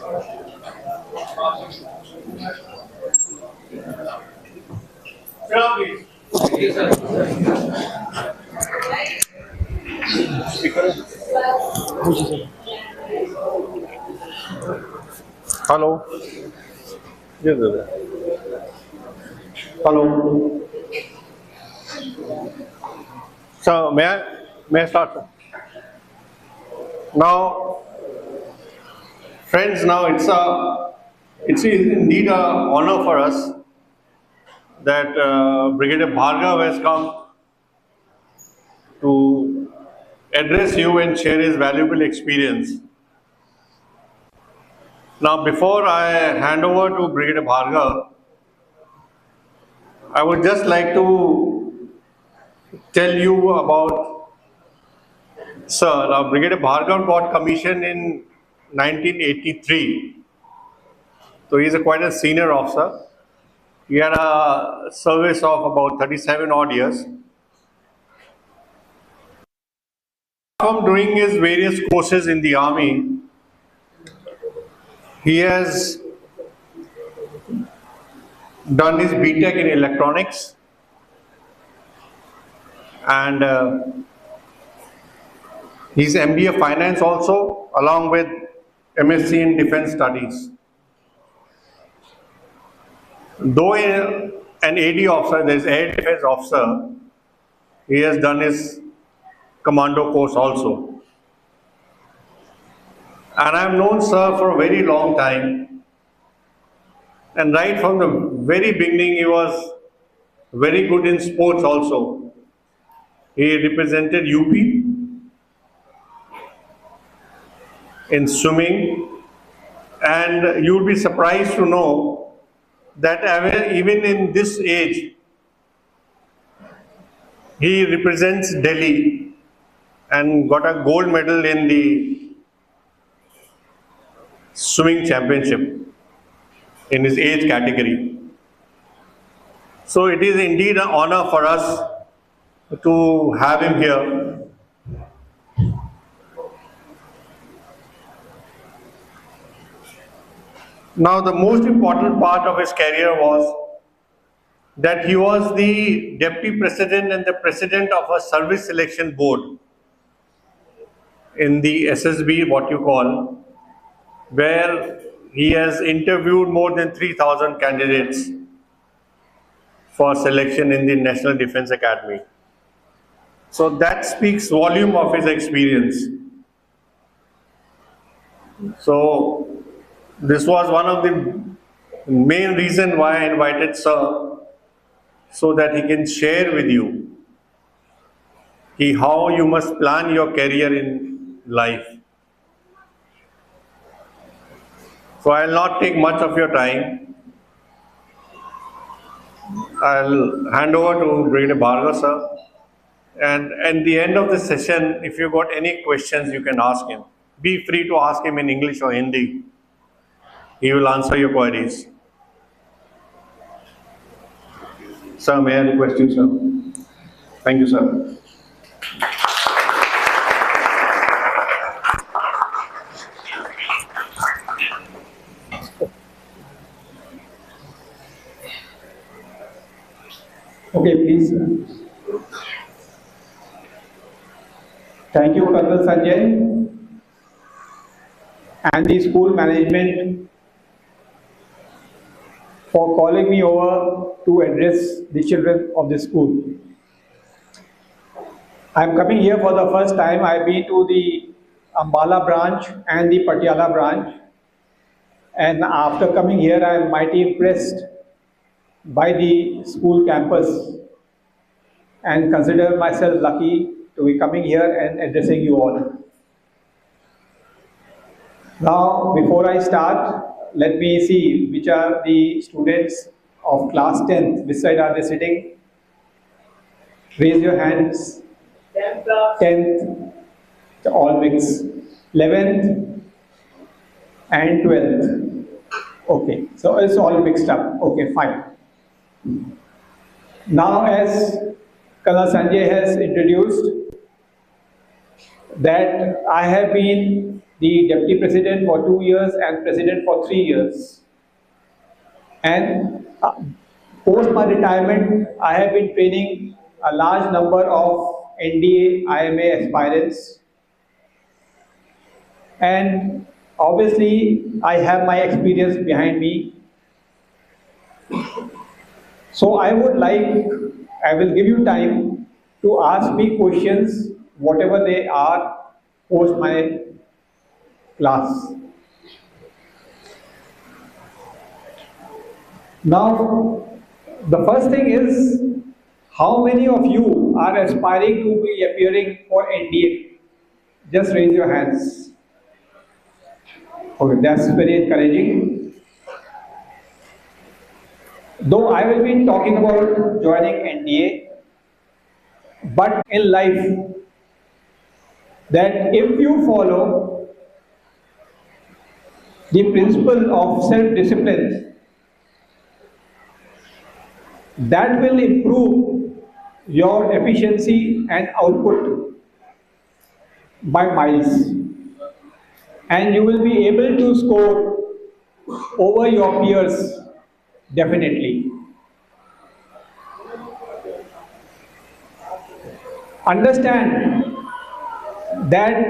Hello. Yes, sir. Hello. So may I start? Sir? Now, friends, now it's indeed a honor for us that Brigadier Bhargava has come to address you and share his valuable experience. Now, before I hand over to Brigadier Bhargava, I would just like to tell you about Sir. Now, Brigadier Bhargava got commissioned in 1983. So he is quite a senior officer. He had a service of about 37 odd years. From doing his various courses in the army, he has done his BTech in electronics and his MBA finance also, along with MSc in defense studies. Though an AD officer, there is air defense officer, he has done his commando course also. And I have known Sir for a very long time. And right from the very beginning, he was very good in sports also. He represented UP in swimming, and you would be surprised to know that even in this age, he represents Delhi and got a gold medal in the swimming championship in his age category. So it is indeed an honor for us to have him here. Now, the most important part of his career was that he was the deputy president and the president of a service selection board in the SSB, what you call, where he has interviewed more than 3,000 candidates for selection in the National Defense Academy. So that speaks volume of his experience. So this was one of the main reason why I invited Sir, so that he can share with you how you must plan your career in life. So I will not take much of your time. I'll hand over to Brigadier Bhargava, sir. And at the end of the session, if you got any questions, you can ask him. Be free to ask him in English or Hindi. He will answer your queries. Sir, may I request you, sir? Thank you, sir. Okay, please. Thank you, Colonel Sanjay, and the school management for calling me over to address the children of the school. I am coming here for the first time. I have been to the Ambala branch and the Patiala branch, and after coming here, I am mighty impressed by the school campus and consider myself lucky to be coming here and addressing you all. Now, before I start, let me see which are the students of class 10th. Which side are they sitting? Raise your hands. 10th, all mix. 11th and 12th. Okay, so it's all mixed up. Okay, fine. Now, as Colonel Sanjay has introduced, that I have been the deputy president for 2 years and president for 3 years. And post my retirement, I have been training a large number of NDA, IMA aspirants. And obviously, I have my experience behind me. So I will give you time to ask me questions, whatever they are, post my class. Now, the first thing is, how many of you are aspiring to be appearing for NDA? Just raise your hands. Okay, that's very encouraging. Though I will be talking about joining NDA, but in life, that if you follow the principle of self-discipline, that will improve your efficiency and output by miles, and you will be able to score over your peers definitely. Understand that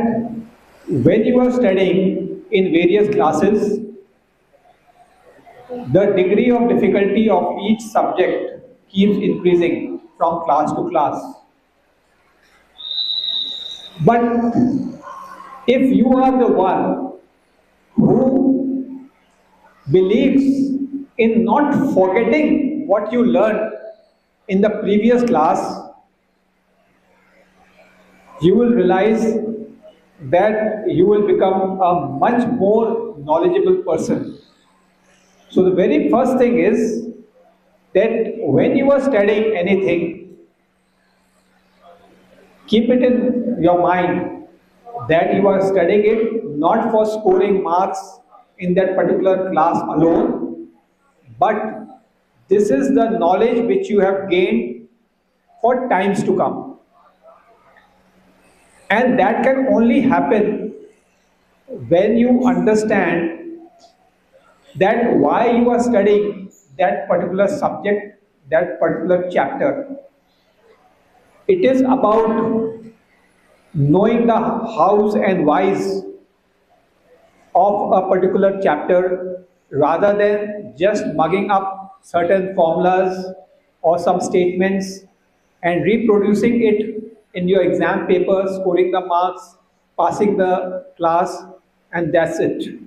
when you are studying in various classes, the degree of difficulty of each subject keeps increasing from class to class. But if you are the one who believes in not forgetting what you learned in the previous class, you will realize that you will become a much more knowledgeable person. So the very first thing is that when you are studying anything, keep it in your mind that you are studying it not for scoring marks in that particular class alone, but this is the knowledge which you have gained for times to come. And that can only happen when you understand that why you are studying that particular subject, that particular chapter. It is about knowing the hows and whys of a particular chapter rather than just mugging up certain formulas or some statements and reproducing it in your exam paper, scoring the marks, passing the class, and that's it.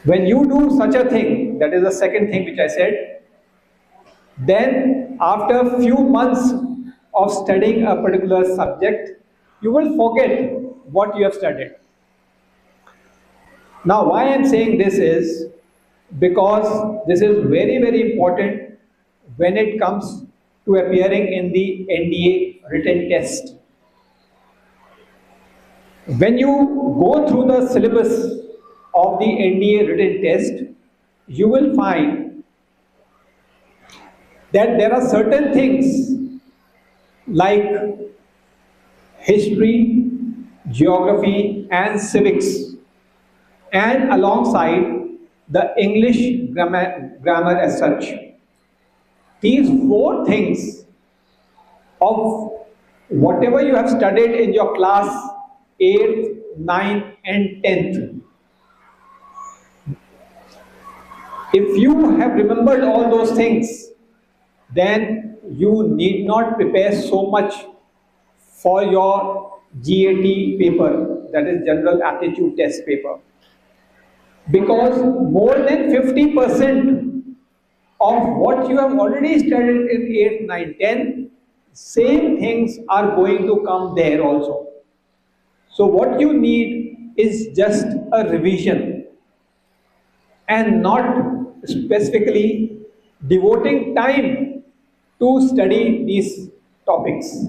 When you do such a thing, that is the second thing which I said, then after a few months of studying a particular subject, you will forget what you have studied. Now, why I am saying this is because this is very, very important when it comes to appearing in the NDA written test. When you go through the syllabus of the NDA written test, you will find that there are certain things like history, geography, and civics, and alongside the English grammar as such. These four things of whatever you have studied in your class 8th, 9th, and 10th, if you have remembered all those things, then you need not prepare so much for your GAT paper, that is General Aptitude Test paper. Because more than 50% of what you have already studied in 8th, 9th, 10th, same things are going to come there also. So what you need is just a revision and not specifically devoting time to study these topics.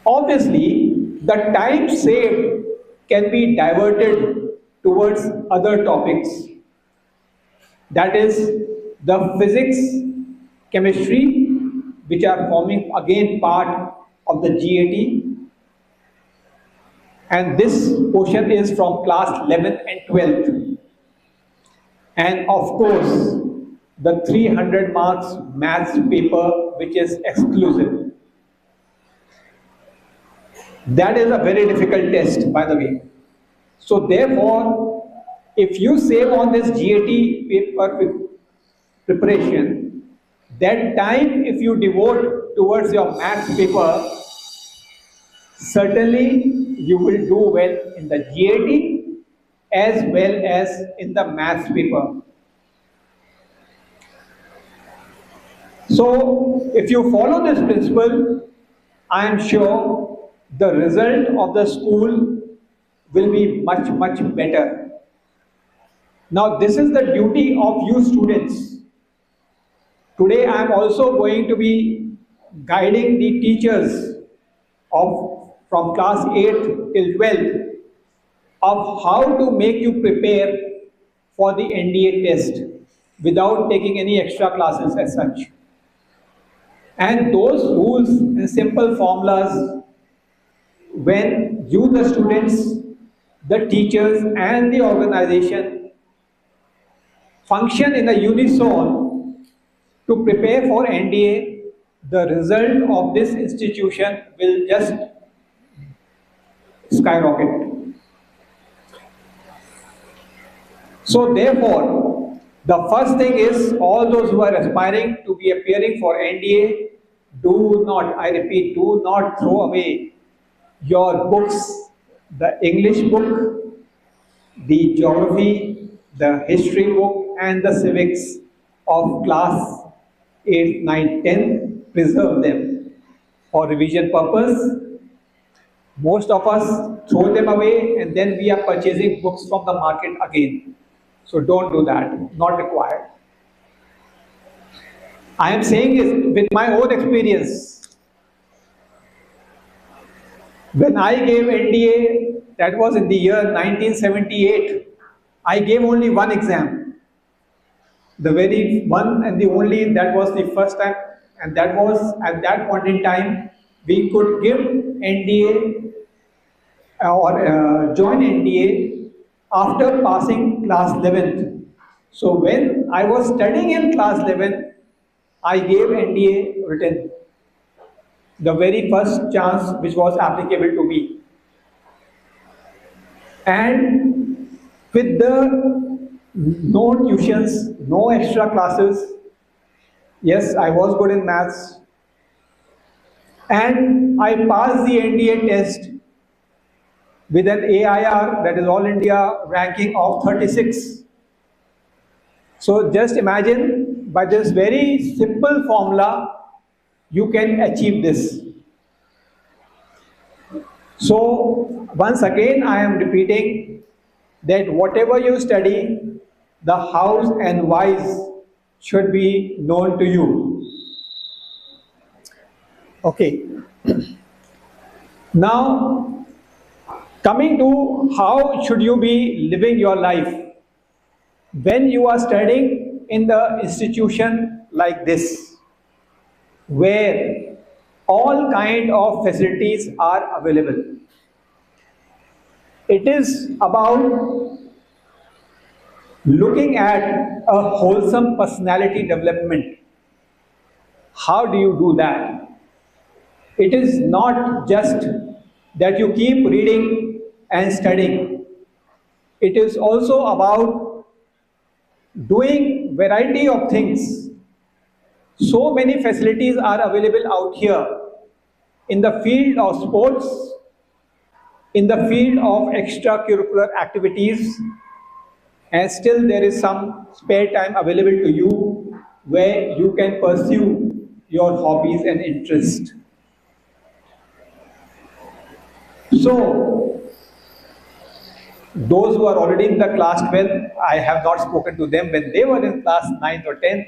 Obviously, the time saved can be diverted towards other topics. That is the physics, chemistry, which are forming again part of the GAT, And this portion is from class 11th and 12th. And of course, the 300 marks maths paper, which is exclusive. That is a very difficult test, by the way. So therefore, if you save on this GAT paper preparation, that time if you devote towards your maths paper, certainly you will do well in the GAT as well as in the maths paper. So if you follow this principle, I am sure the result of the school will be much, much better. Now this is the duty of you students. Today I am also going to be guiding the teachers from class 8 till 12 of how to make you prepare for the NDA test without taking any extra classes as such. And those rules and simple formulas, when you, the students, the teachers and the organization function in a unison to prepare for NDA, the result of this institution will just skyrocket. So therefore, the first thing is, all those who are aspiring to be appearing for NDA, do not, I repeat, do not throw away your books, the English book, the geography, the history book and the civics of class 8, 9, 10, preserve them for revision purpose. Most of us throw them away and then we are purchasing books from the market again. So don't do that, not required. I am saying this with my own experience. When I gave NDA, that was in the year 1978, I gave only one exam. The very one and the only, that was the first time, and that was at that point in time, we could give NDA or join NDA after passing class 11th. So when I was studying in class 11th, I gave NDA written, the very first chance which was applicable to me. And with the no tuitions, no extra classes, yes, I was good in maths, and I passed the NDA test with an AIR, that is All India ranking of 36. So just imagine, by this very simple formula, you can achieve this. So once again I am repeating that whatever you study, the hows and whys should be known to you. Okay. Now, coming to how should you be living your life when you are studying in the institution like this, where all kind of facilities are available. It is about looking at a wholesome personality development. How do you do that? It is not just that you keep reading and studying. It is also about doing variety of things. So many facilities are available out here in the field of sports, in the field of extracurricular activities, and still there is some spare time available to you where you can pursue your hobbies and interests. So, those who are already in the class 12, I have not spoken to them when they were in class 9th or 10th.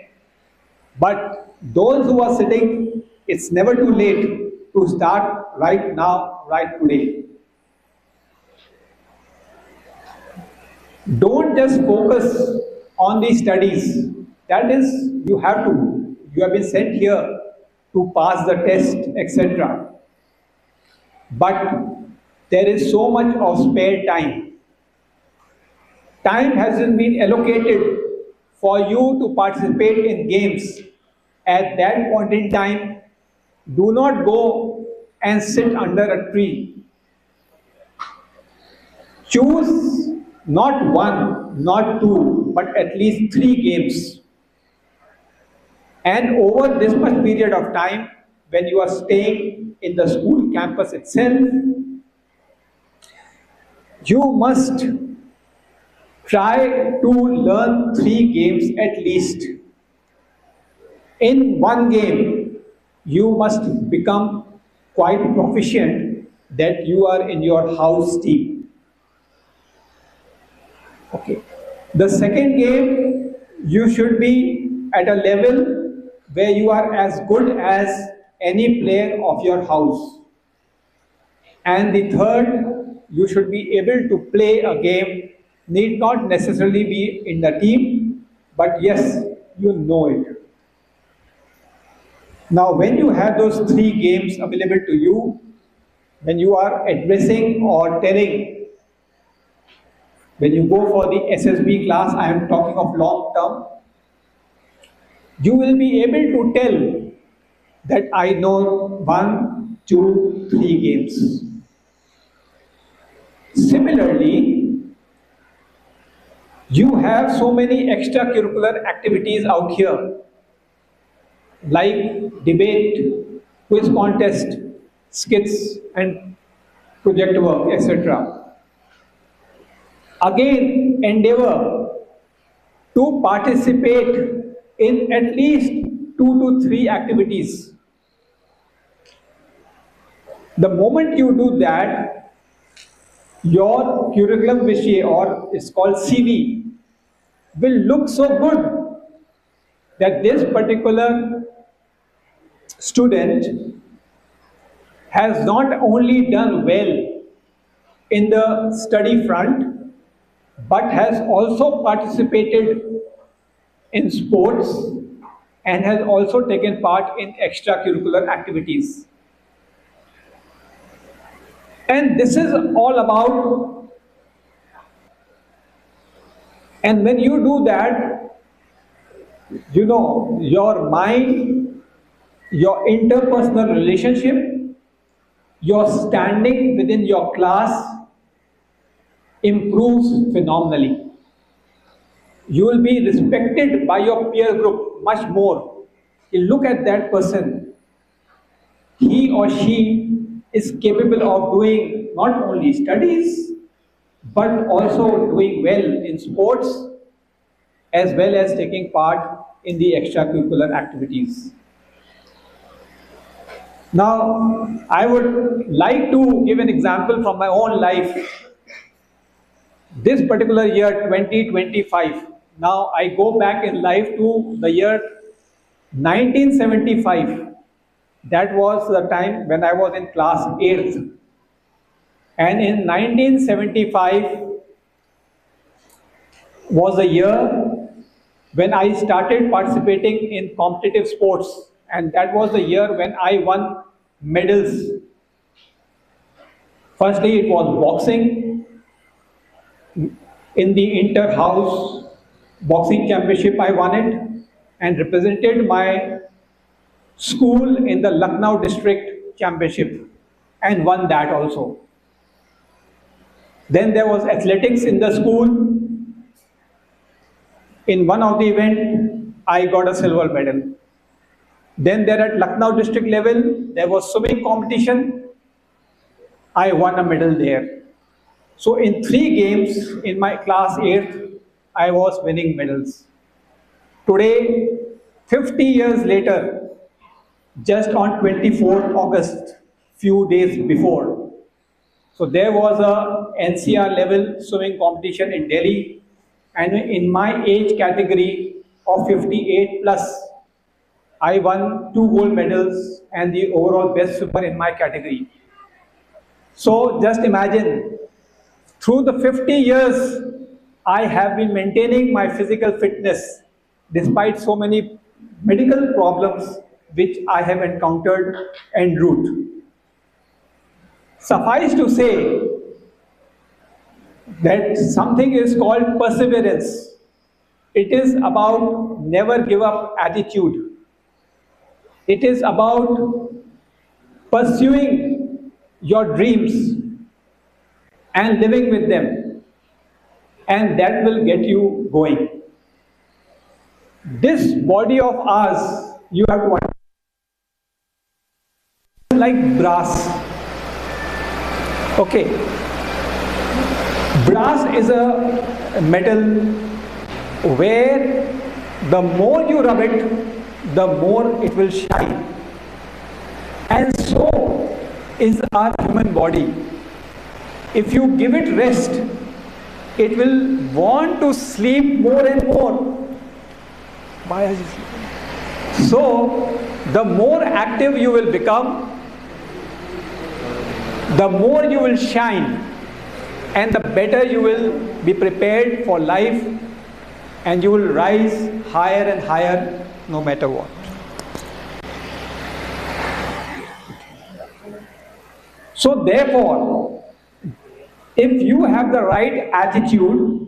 But those who are sitting, it's never too late to start right now, right today. Don't just focus on the studies. That is, you have been sent here to pass the test, etc. But there is so much of spare time. Time hasn't been allocated for you to participate in games. At that point in time, do not go and sit under a tree. Choose not one, not two, but at least 3 games. And over this much period of time, when you are staying in the school campus itself, you must try to learn 3 games at least. In one game, you must become quite proficient that you are in your house team. Okay. The second game, you should be at a level where you are as good as any player of your house. And the third, you should be able to play a game, need not necessarily be in the team, but yes, you know it. Now, when you have those 3 games available to you, when you are addressing or telling, when you go for the SSB class, I am talking of long term, you will be able to tell that I know 1, 2, 3 games. Similarly, you have so many extracurricular activities out here, like debate, quiz contest, skits and project work, etc. Again, endeavor to participate in at least 2 to 3 activities. The moment you do that, your curriculum vitae, or it's called CV, will look so good that this particular student has not only done well in the study front, but has also participated in sports and has also taken part in extracurricular activities. And this is all about, and when you do that, you know, your mind, your interpersonal relationship, your standing within your class improves phenomenally. You will be respected by your peer group much more. You look at that person, he or she is capable of doing not only studies, but also doing well in sports, as well as taking part in the extracurricular activities. Now, I would like to give an example from my own life. This particular year, 2025, now I go back in life to the year 1975. That was the time when I was in class 8th. And in 1975 was the year when I started participating in competitive sports. And that was the year when I won medals. Firstly, it was boxing. In the inter-house boxing championship, I won it and represented my school in the Lucknow district championship and won that also. Then there was athletics in the school. In one of the event, I got a silver medal. Then there at Lucknow district level, there was swimming competition. I won a medal there. So in 3 games in my class 8th, I was winning medals. Today, 50 years later, just on 24th August, few days before, so there was a NCR level swimming competition in Delhi, and in my age category of 58 plus, I won 2 gold medals and the overall best swimmer in my category. So just imagine, through the 50 years, I have been maintaining my physical fitness despite so many medical problems which I have encountered en route. Suffice to say that something is called perseverance. It is about never give up attitude. It is about pursuing your dreams and living with them, and that will get you going. This body of ours, you have to understand, like brass. Okay, brass is a metal where the more you rub it, the more it will shine. And so is our human body. If you give it rest, it will want to sleep more and more. So, the more active you will become, the more you will shine, and the better you will be prepared for life, and you will rise higher and higher no matter what. So therefore, if you have the right attitude,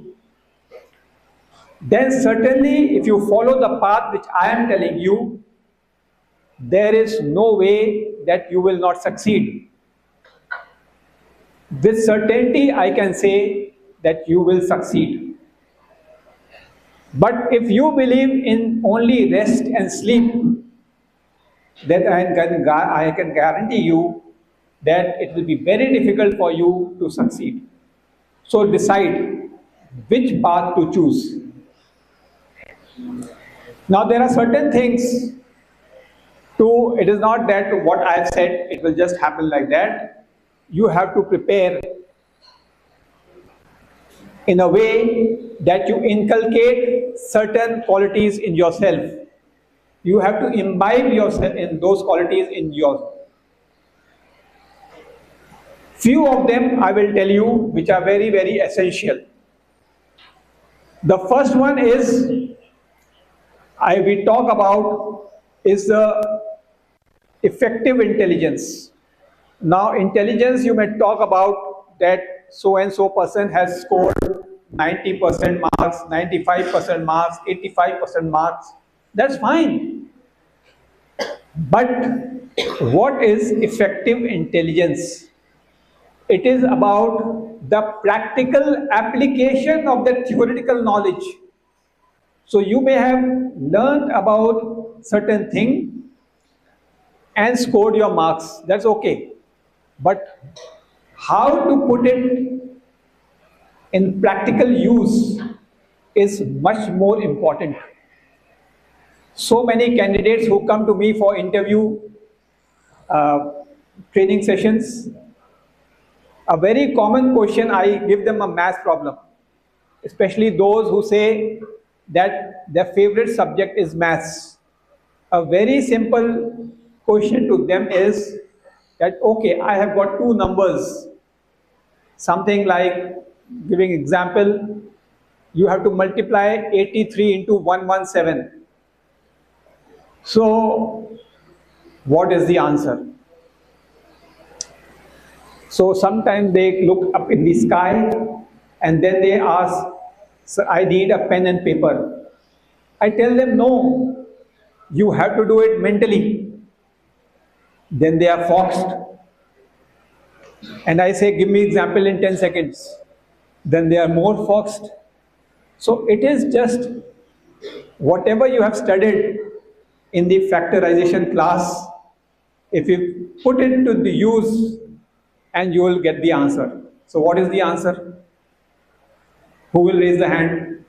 then certainly if you follow the path which I am telling you, there is no way that you will not succeed. With certainty, I can say that you will succeed. But if you believe in only rest and sleep, then I can guarantee you that it will be very difficult for you to succeed. So decide which path to choose. Now there are certain things to, it is not that what I have said, it will just happen like that. You have to prepare in a way that you inculcate certain qualities in yourself. You have to imbibe yourself in those qualities in yourself. Few of them I will tell you which are very, very essential. The first one is, we talk about is the effective intelligence. Now intelligence, you may talk about that so and so person has scored 90% marks, 95% marks, 85% marks. That's fine. But what is effective intelligence? It is about the practical application of the theoretical knowledge. So you may have learned about certain thing and scored your marks. That's okay. But how to put it in practical use is much more important. So many candidates who come to me for interview, training sessions, a very common question, I give them a math problem, especially those who say that their favorite subject is maths. A very simple question to them is that, okay, I have got two numbers, something like, giving example, you have to multiply 83 into 117. So, what is the answer? So sometimes they look up in the sky and then they ask, "Sir, I need a pen and paper." I tell them, no, you have to do it mentally. Then they are foxed. And I say, give me example in 10 seconds. Then they are more foxed. So it is just whatever you have studied in the factorization class, if you put it to the use, and you will get the answer. So what is the answer? Who will raise the hand?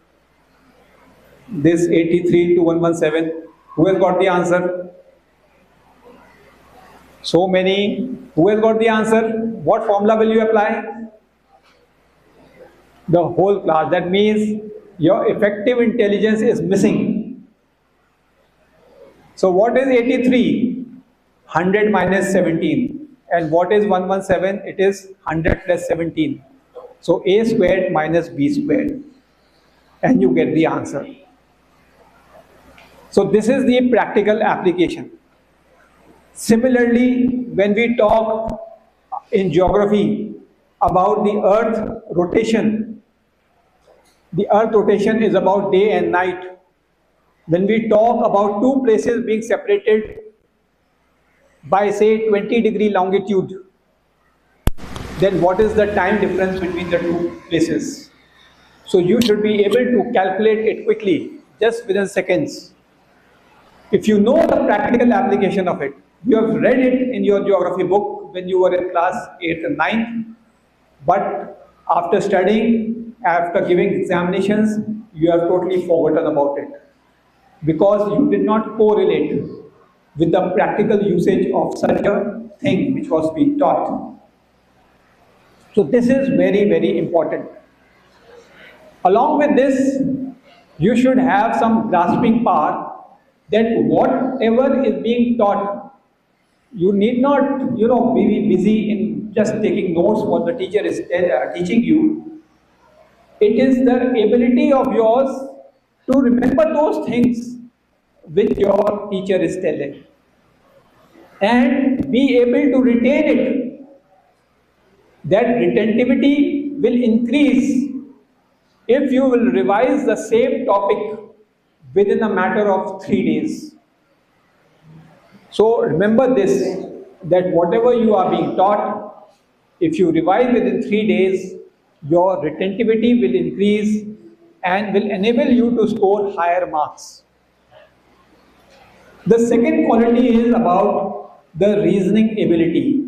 This 83 to 117. Who has got the answer? So many. Who has got the answer? What formula will you apply? The whole class. That means your effective intelligence is missing. So what is 83? 100 minus 17. And what is 117? It is 100 plus 17. So a squared minus b squared. And you get the answer. So this is the practical application. Similarly, when we talk in geography about the earth rotation. The earth rotation is about day and night. When we talk about two places being separated by say 20-degree longitude, then what is the time difference between the two places? So you should be able to calculate it quickly, just within seconds. If you know the practical application of it, you have read it in your geography book when you were in class 8th and 9th, but after studying, after giving examinations, you have totally forgotten about it because you did not correlate with the practical usage of such a thing which was being taught. So this is very, very important. Along with this, you should have some grasping power that whatever is being taught, you need not, be busy in just taking notes what the teacher is teaching you. It is the ability of yours to remember those things which your teacher is telling and be able to retain it. That retentivity will increase if you will revise the same topic within a matter of 3 days. So remember this, that whatever you are being taught, if you revise within 3 days, your retentivity will increase and will enable you to score higher marks. The second quality is about the reasoning ability.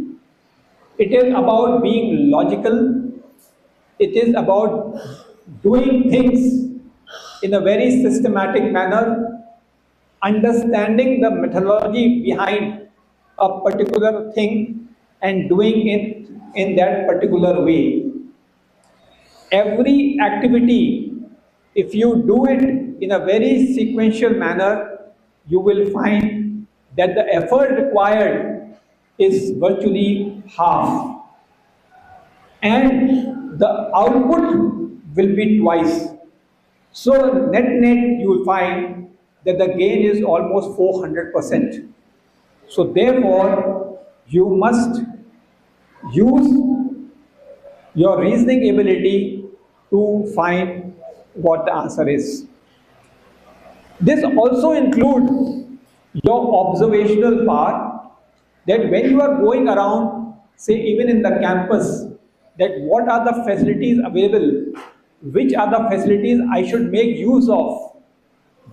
It is about being logical. It is about doing things in a very systematic manner, understanding the methodology behind a particular thing and doing it in that particular way. Every activity, if you do it in a very sequential manner, you will find that the effort required is virtually half and the output will be twice. So net you will find that the gain is almost 400%. So therefore you must use your reasoning ability to find what the answer is. This also includes your observational part, that when you are going around, say even in the campus, that what are the facilities available, which are the facilities I should make use of,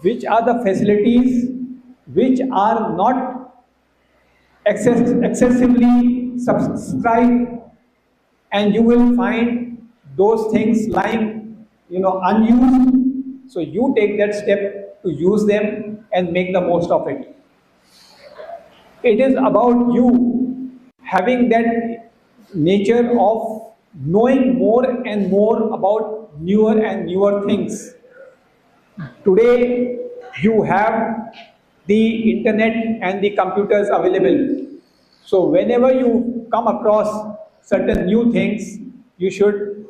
which are the facilities which are not excessively subscribed, and you will find those things lying unused. So you take that step to use them and make the most of it. It is about you having that nature of knowing more and more about newer and newer things. Today you have the internet and the computers available. So whenever you come across certain new things, you should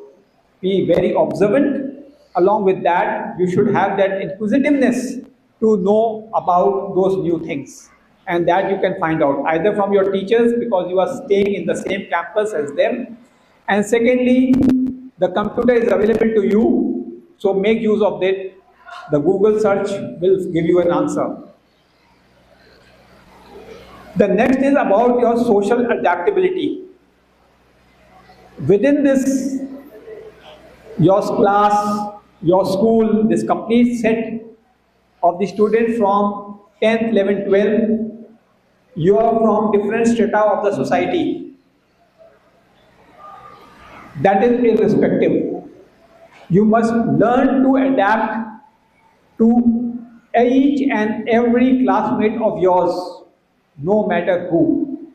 be very observant. Along with that, you should have that inquisitiveness to know about those new things. And that you can find out either from your teachers because you are staying in the same campus as them. And secondly, the computer is available to you, so make use of it. The Google search will give you an answer. The next is about your social adaptability. Within this, your class, your school, this complete set of the students from 10th, 11th, 12th, you are from different strata of the society. That is irrespective. You must learn to adapt to each and every classmate of yours, no matter who.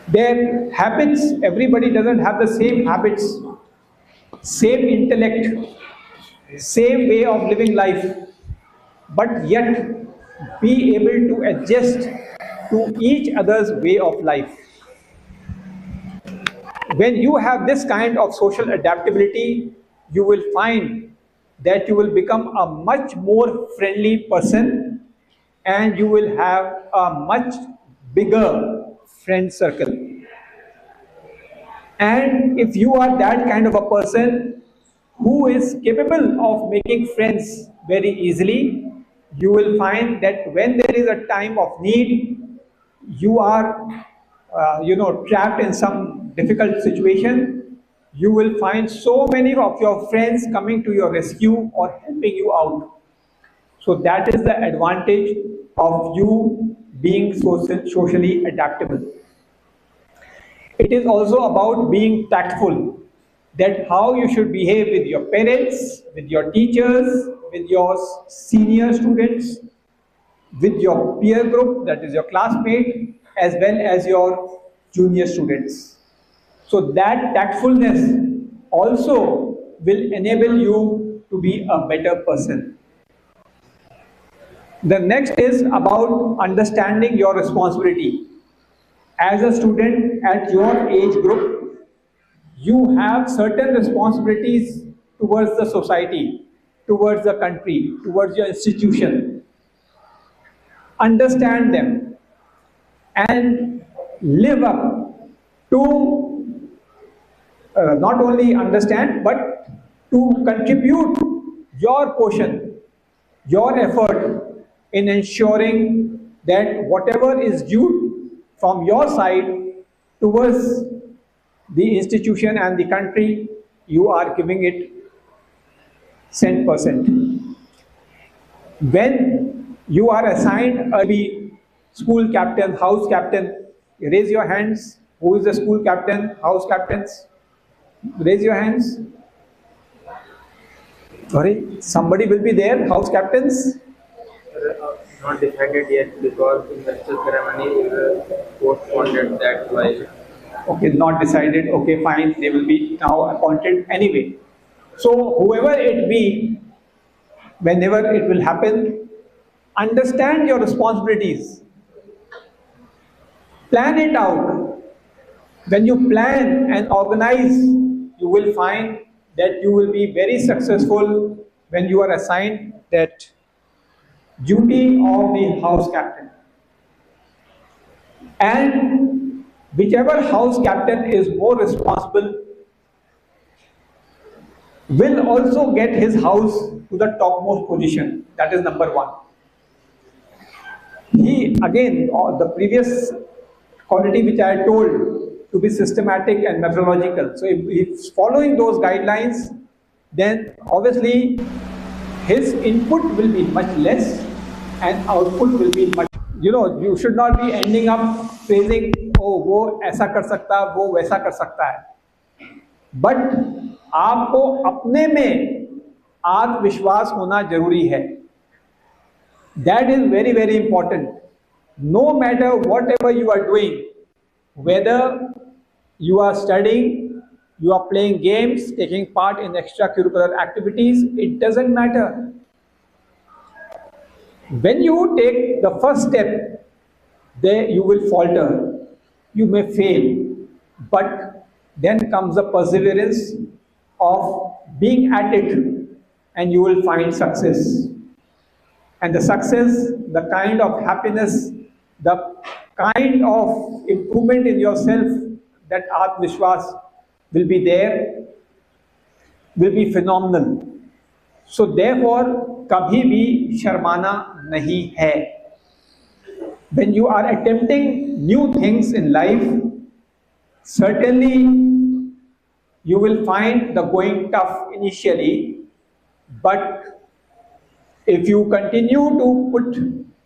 Their habits, everybody doesn't have the same habits, same intellect, same way of living life, but yet be able to adjust to each other's way of life. When you have this kind of social adaptability, you will find that you will become a much more friendly person and you will have a much bigger friend circle. And if you are that kind of a person who is capable of making friends very easily, you will find that when there is a time of need, you are trapped in some difficult situation, you will find so many of your friends coming to your rescue or helping you out. So that is the advantage of you being socially adaptable. It is also about being tactful, that how you should behave with your parents, with your teachers, with your senior students, with your peer group, that is your classmate, as well as your junior students. So that tactfulness also will enable you to be a better person. The next is about understanding your responsibility. As a student at your age group, you have certain responsibilities towards the society, towards the country, towards your institution. Understand them and live up to not only understand but to contribute your portion, your effort in ensuring that whatever is due from your side towards the institution and the country, you are giving it 100%. When you are assigned a school captain, house captain, raise your hands. Who is the school captain, house captains? Raise your hands. Sorry, somebody will be there, house captains? Not decided yet because investor ceremony is postponed, that's why. Okay, not decided. Okay, fine. They will be now appointed anyway. So whoever it be, whenever it will happen, understand your responsibilities. Plan it out. When you plan and organize, you will find that you will be very successful when you are assigned that duty of the house captain. And whichever house captain is more responsible will also get his house to the topmost position. That is number one. He, again, the previous quality which I told, to be systematic and methodological. So if he's following those guidelines, then obviously his input will be much less and output will be much. You should not be ending up praising, oh, वो ऐसा कर सकता है, वो वैसा कर सकता है. But आपको अपने में आत्मविश्वास होना जरूरी है. That is very, very important. No matter whatever you are doing, whether you are studying, you are playing games, taking part in extracurricular activities, it doesn't matter. When you take the first step, there you will falter, you may fail, but then comes the perseverance of being at it and you will find success. And the success, the kind of happiness, the kind of improvement in yourself, that Atmavishwas will be there, will be phenomenal. So therefore, kabhi bhi sharmana nahi hai. When you are attempting new things in life, certainly you will find the going tough initially, but if you continue to put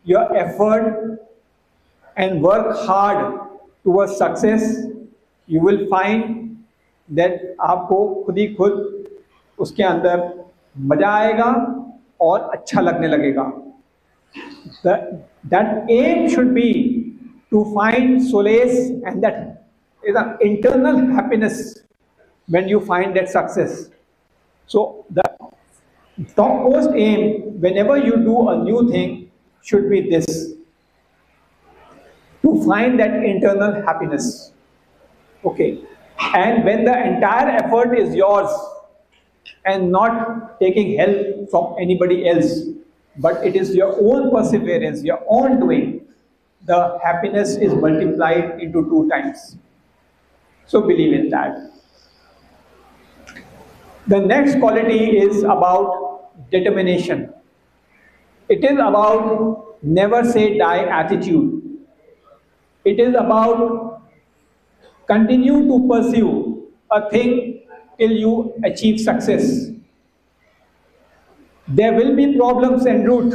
your effort and work hard towards success, you will find that आपको खुद ही खुद उसके अंदर मजा आएगा और अच्छा लगने लगेगा. That aim should be to find solace, and that is an internal happiness when you find that success. So the topmost aim whenever you do a new thing should be this, to find that internal happiness. Okay, and when the entire effort is yours and not taking help from anybody else, but it is your own perseverance, your own doing, the happiness is multiplied into 2 times. So believe in that. The next quality is about determination. It is about never say die attitude. It is about continue to pursue a thing till you achieve success. There will be problems en route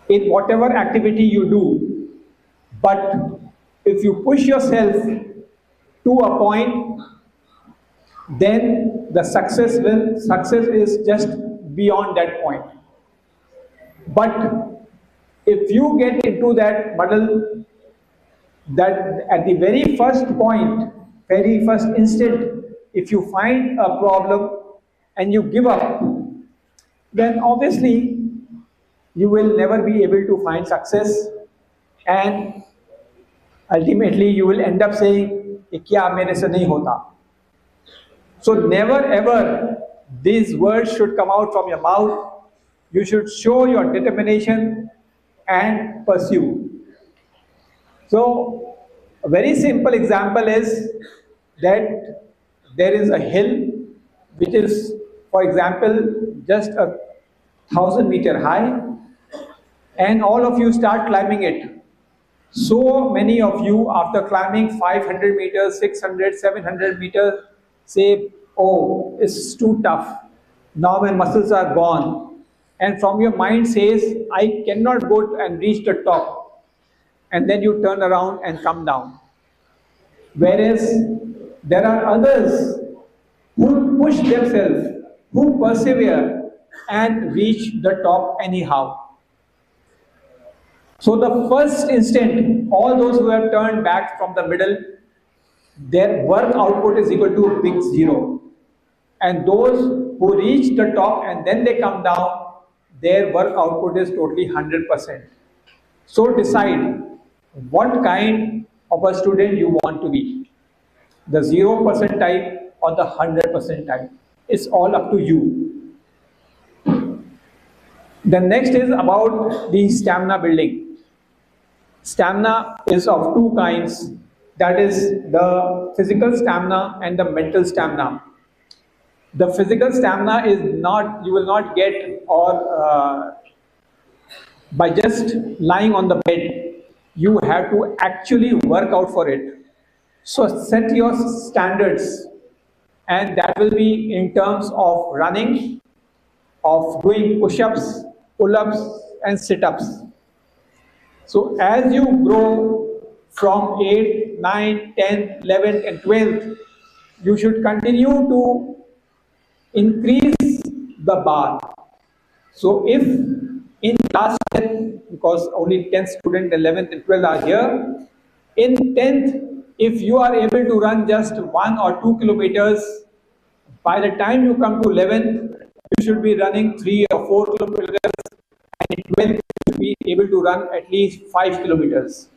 in whatever activity you do, but if you push yourself to a point, then the success is just beyond that point. But if you get into that muddle, that at the very first point, very first instant, if you find a problem and you give up, then obviously you will never be able to find success, and ultimately you will end up saying, "Kya mere se nahi hota." So never ever these words should come out from your mouth. You should show your determination and pursue. So a very simple example is that there is a hill which is, for example, just 1,000-meter high, and all of you start climbing it. So many of you, after climbing 500 meters, 600, 700 meters, say, "Oh, it's too tough. Now my muscles are gone." And from your mind says, "I cannot go and reach the top." And then you turn around and come down. Whereas there are others who push themselves, who persevere and reach the top anyhow. So the first instant, all those who have turned back from the middle, their work output is equal to a big 0. And those who reach the top and then they come down, their work output is totally 100%. So decide what kind of a student you want to be. The 0% type or the 100% type. It's all up to you. The next is about the stamina building. Stamina is of 2 kinds. That is the physical stamina and the mental stamina. The physical stamina is not, you will not get by just lying on the bed. You have to actually work out for it. So set your standards, and that will be in terms of running, of doing push-ups, pull-ups and sit-ups. So as you grow from 8, 9, 10, 11 and 12th, you should continue to increase the bar. So if in class 10, because only 10th student, 11th and 12th are here, in 10th, if you are able to run just 1 or 2 kilometers, by the time you come to 11th, you should be running 3 or 4 kilometers, and in 12th, you should be able to run at least 5 kilometers.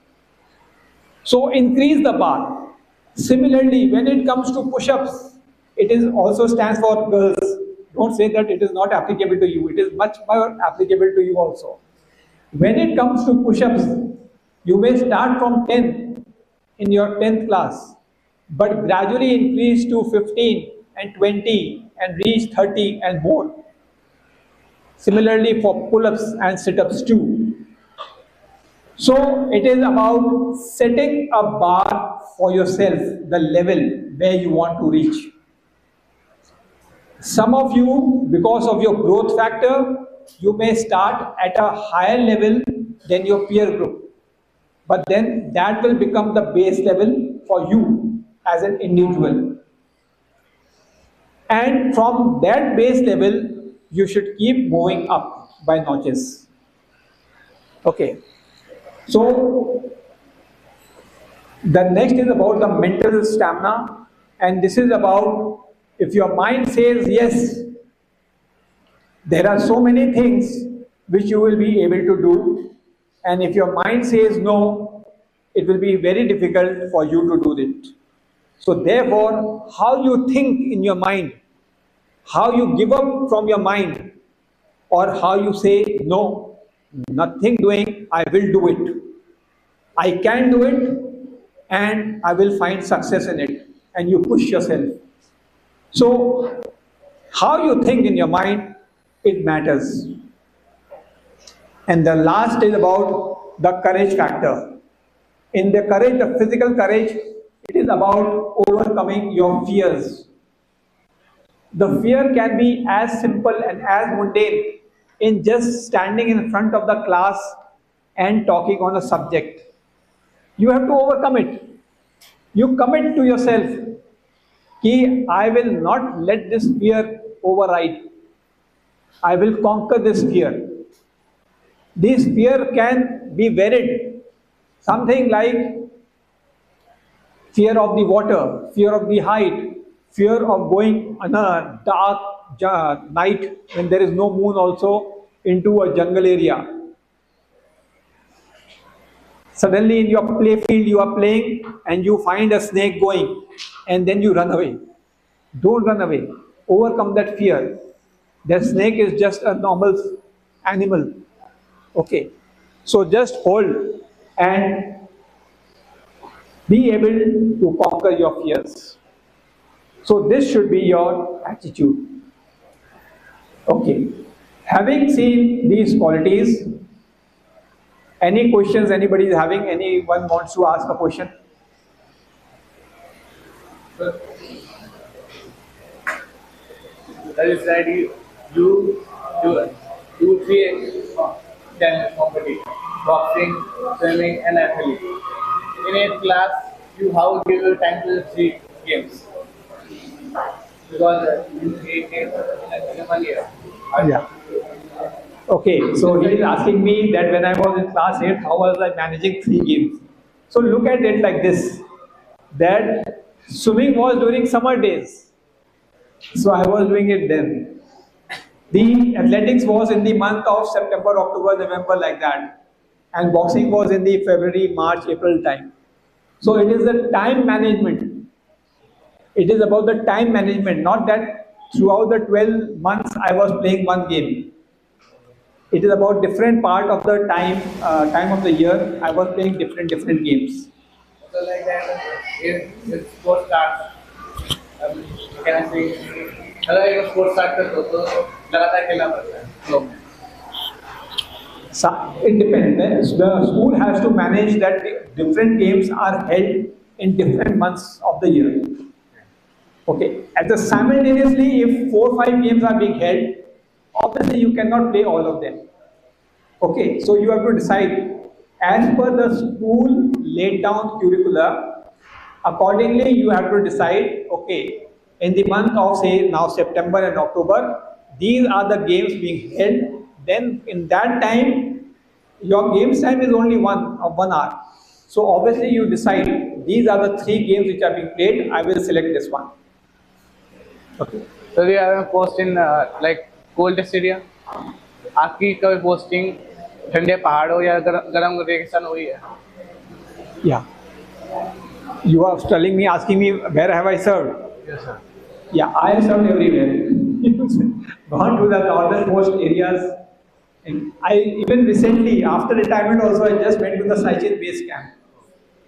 So increase the bar. Similarly, when it comes to push-ups, it is also stands for girls. Don't say that it is not applicable to you. It is much more applicable to you also. When it comes to push-ups, you may start from 10 in your 10th class, but gradually increase to 15 and 20 and reach 30 and more. Similarly for pull-ups and sit-ups too. So it is about setting a bar for yourself, the level where you want to reach. Some of you, because of your growth factor, you may start at a higher level than your peer group. But then that will become the base level for you as an individual. And from that base level, you should keep moving up by notches. Okay. So the next is about the mental stamina, and this is about if your mind says yes, there are so many things which you will be able to do, and if your mind says no, it will be very difficult for you to do it. So therefore, how you think in your mind, how you give up from your mind, or how you say no, nothing doing, I will do it. I can do it and I will find success in it. And you push yourself. So, how you think in your mind, it matters. And the last is about the courage factor. In the courage, the physical courage, it is about overcoming your fears. The fear can be as simple and as mundane in just standing in front of the class and talking on a subject. You have to overcome it. You commit to yourself that I will not let this fear override. I will conquer this fear. This fear can be varied. Something like fear of the water, fear of the height, fear of going on a dark night when there is no moon also into a jungle area. Suddenly in your play field you are playing and you find a snake going and then you run away. Don't run away. Overcome that fear. That snake is just a normal animal. Okay. So just hold and be able to conquer your fears. So this should be your attitude. Okay. Having seen these qualities, any questions anybody is having? Anyone wants to ask a question? That is that you do 2-3 challenge competition, boxing, swimming, and athletics. In 8th class, you how give your time to the 3 games? Because in 3 games in 1 year. Yeah. Okay, so he is asking me that when I was in class 8, how was I managing 3 games? So look at it like this, that swimming was during summer days. So I was doing it then. The athletics was in the month of September, October, November, like that. And boxing was in the February, March, April time. So it is the time management. It is about the time management, not that throughout the 12 months I was playing 1 game. It is about different part of the time of the year I was playing different games. So like that, if sport starts, can I say, अगर sport start करते हो तो लगातार खेलना पड़ता है. So it depends. The school has to manage that different games are held in different months of the year. Okay. At the simultaneously, if 4 or 5 games are being held, obviously you cannot play all of them. Okay. So you have to decide as per the school laid down curricula. Accordingly, you have to decide. Okay. In the month of say now September and October, these are the games being held. Then in that time, your games time is only 1 hour. So obviously you decide these are the 3 games which are being played. I will select this one. Okay. So you have a post in like coldest area. आपकी कभी posting ठंडे पहाड़ों या गरम रेगिस्तान हुई है? Yeah. You are telling me, asking me where have I served? Yes, sir. Yeah, I have served everywhere. Gone to the northernmost areas. And I even recently, after retirement also, I just went to the Sainik base camp.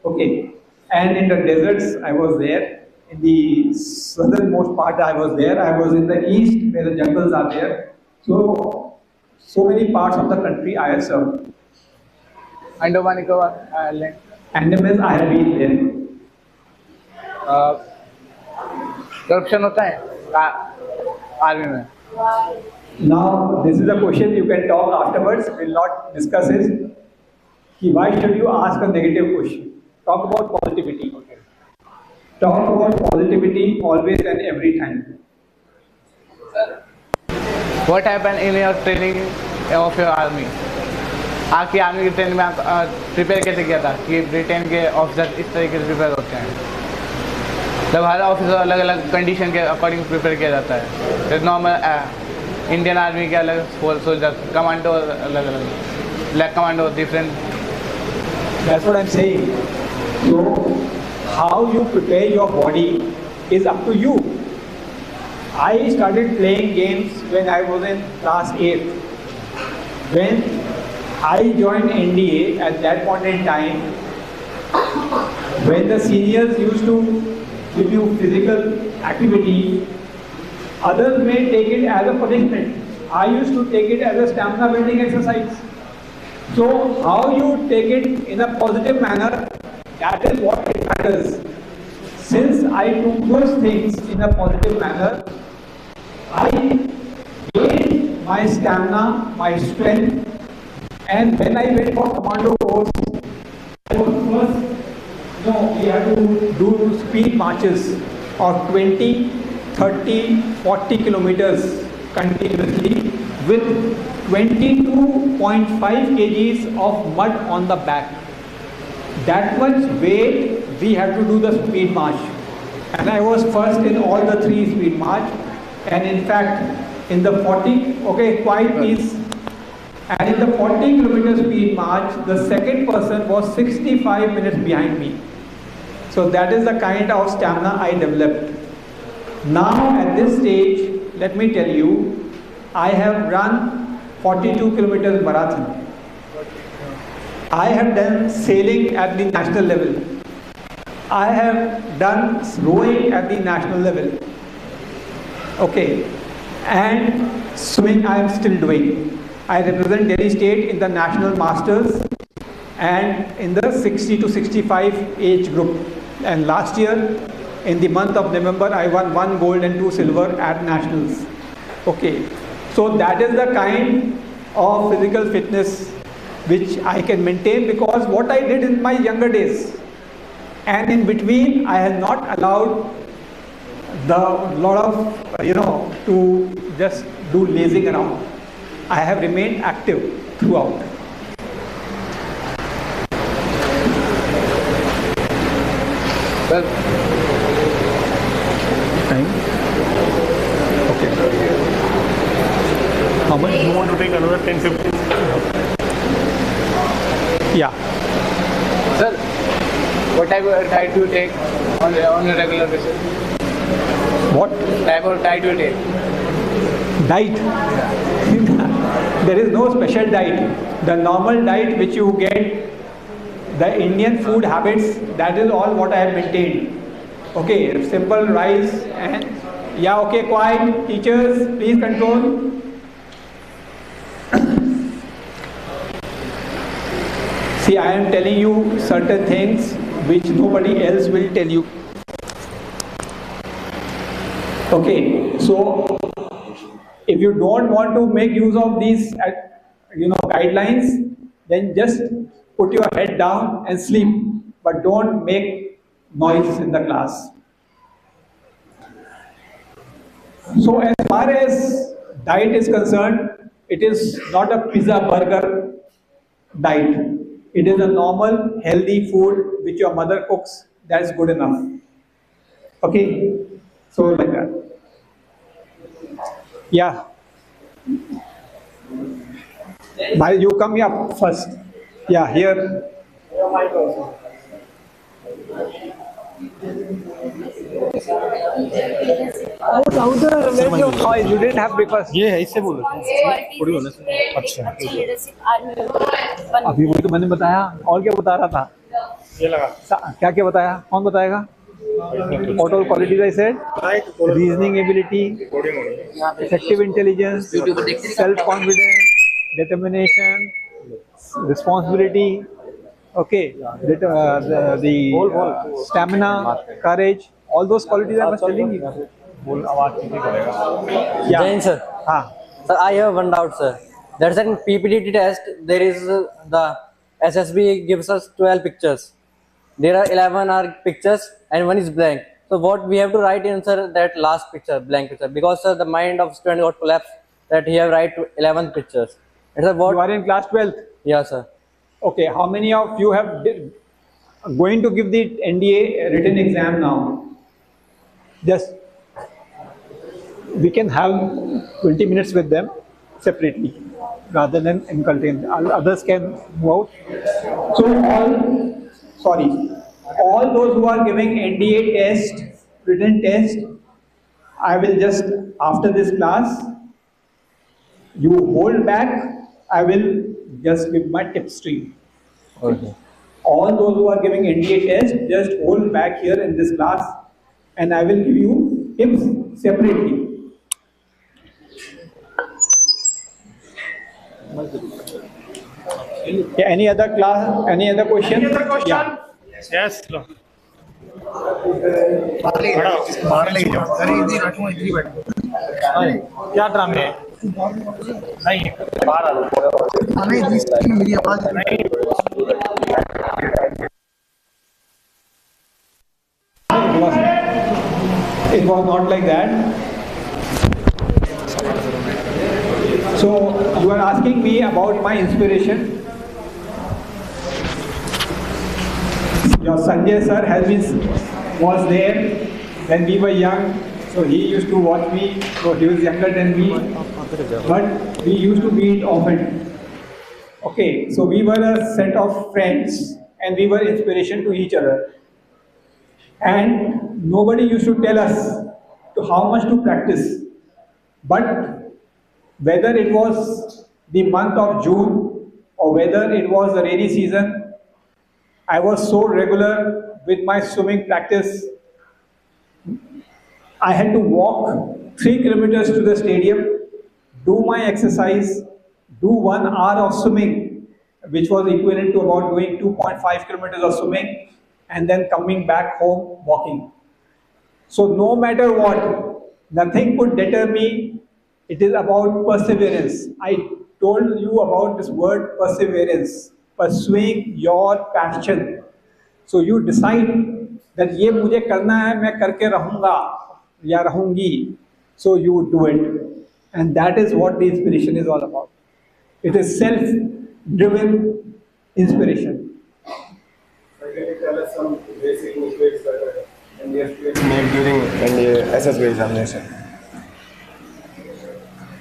Okay. And in the deserts, I was there. In the southernmost part, I was there. I was in the east, where the jungles are there. So many parts of the country I have served. Andaman Nicobar Island. Andaman, I have been there. Corruption होता है army में? Now, this is a question you can talk afterwards. We will not discuss it. Why should you ask a negative question? Talk about positivity. Okay. Talk about positivity always and every time. Sir, what happened in your training of your army? आपकी army की training में आप prepare कैसे किया था कि Britain के officer इस तरीके से प्रिपेयर होते हैं? जब हर ऑफिसर अलग अलग कंडीशन के अकॉर्डिंग प्रिपेयर किया जाता है. नॉर्मल इंडियन आर्मी के अलग सोल्जर, कमांडो अलग अलग, black commando different. That's what I'm saying. So, how you prepare your body is up to you. I started playing games when I was in class 8. When I joined NDA at that point in time when the seniors used to give you physical activity. Others may take it as a punishment. I used to take it as a stamina building exercise. So how you take it in a positive manner, that is what it matters. Since I took those things in a positive manner, I gained my stamina, my strength, and when I went for commando course, I was first, we had to do speed marches of 20, 30, 40 kilometers continuously with 22.5 kgs of mud on the back. That much weight we had to do the speed march. And I was first in all the 3 speed march. And in fact, in the 40, quiet please. And in the 40 kilometer speed march, the second person was 65 minutes behind me. So that is the kind of stamina I developed. Now at this stage, let me tell you, I have run 42 kilometers marathon. I have done sailing at the national level. I have done rowing at the national level. And swimming I am still doing. I represent Delhi State in the National Masters and in the 60 to 65 age group. And last year, in the month of November, I won 1 gold and 2 silver at nationals. So that is the kind of physical fitness which I can maintain because what I did in my younger days. And in between, I have not allowed the lot of, to just do lazing around. I have remained active throughout. Well, Time? How much? You want to take another 10-15? Yeah. sir, what type of diet do you take on a regular basis? What? Type of diet do you take? Diet? There is no special diet. The normal diet which you get, the Indian food habits, that is all what I have maintained. Simple rice and quiet. Teachers, please control. See, I am telling you certain things which nobody else will tell you. So if you don't want to make use of these, guidelines, then just put your head down and sleep, but don't make noise in the class. So as far as diet is concerned, it is not a pizza burger diet. It is a normal healthy food which your mother cooks. That's good enough. So like that. Yeah. You come here first. Yeah, here. You didn't have breakfast. ये है इससे बोलो थोड़ी होने से अच्छा अभी वही तो मैंने बताया और क्या बता रहा था ये लगा क्या क्या बताया कौन बताएगा what all qualities I said reasoning ability effective intelligence self confidence determination responsibility the stamina courage all those qualities I was telling you. Jain sir. Sir, I have one doubt, sir. There's an PPT test. There is the SSB gives us 12 pictures. There are 11 are pictures and one is blank. So what we have to write in, sir, that last picture, blank picture, because sir, the mind of student got collapsed that he have write 11 pictures. And sir, what? You are in class 12th. Yeah, sir. How many of you have going to give the NDA written exam now? Just we can have 20 minutes with them separately rather than inculcating. Others can move out. So all those who are giving NDA test, written test, I will just after this class, you hold back. I will just give my tip stream. Okay. All those who are giving NDA test, just hold back here in this class and I will give you tips separately. Yeah, any other class, any other question? Any other question? Yeah. Yes. No. क्या ड्रामे है नहीं मेरी आवाज नहीं It was not like that. So you are asking me about my inspiration. Your Sanjay sir was there when we were young. So he used to watch me. So he was younger than me, but we used to meet often. Okay, so we were a set of friends and we were inspiration to each other. And nobody used to tell us to how much to practice. But whether it was the month of June or whether it was the rainy season, I was so regular with my swimming practice. I had to walk 3 kilometers to the stadium, do my exercise, do 1 hour of swimming, which was equivalent to about doing 2.5 kilometers of swimming, and then coming back home walking. So no matter what, nothing could deter me. It is about perseverance. I told you about this word perseverance, pursuing your passion. So you decide that ये मुझे करना है, मैं करके रहूँगा या रहूँगी. So you do it. And that is what the inspiration is all about. It is self-driven inspiration. Can you tell us some basic mistakes that NDA students make during NDA SSB examination?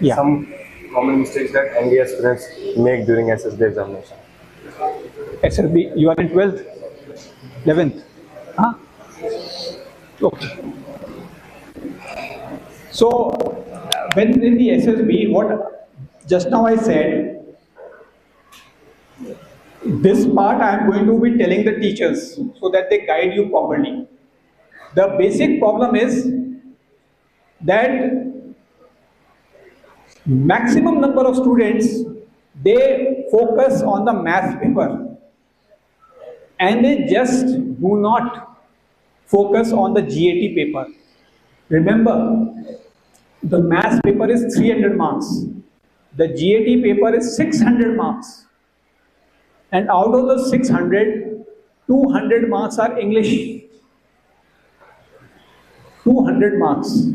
Yeah. Some common mistakes that NDA students make during SSB examination. SSB, you are in 12th, 11th. Huh? Okay. So, when in the SSB, what just now I said, this part I am going to be telling the teachers so that they guide you properly. The basic problem is that maximum number of students, they focus on the math paper and they just do not focus on the GAT paper. Remember, the math paper is 300 marks. The GAT paper is 600 marks. And out of the 600, 200 marks are English. 200 marks.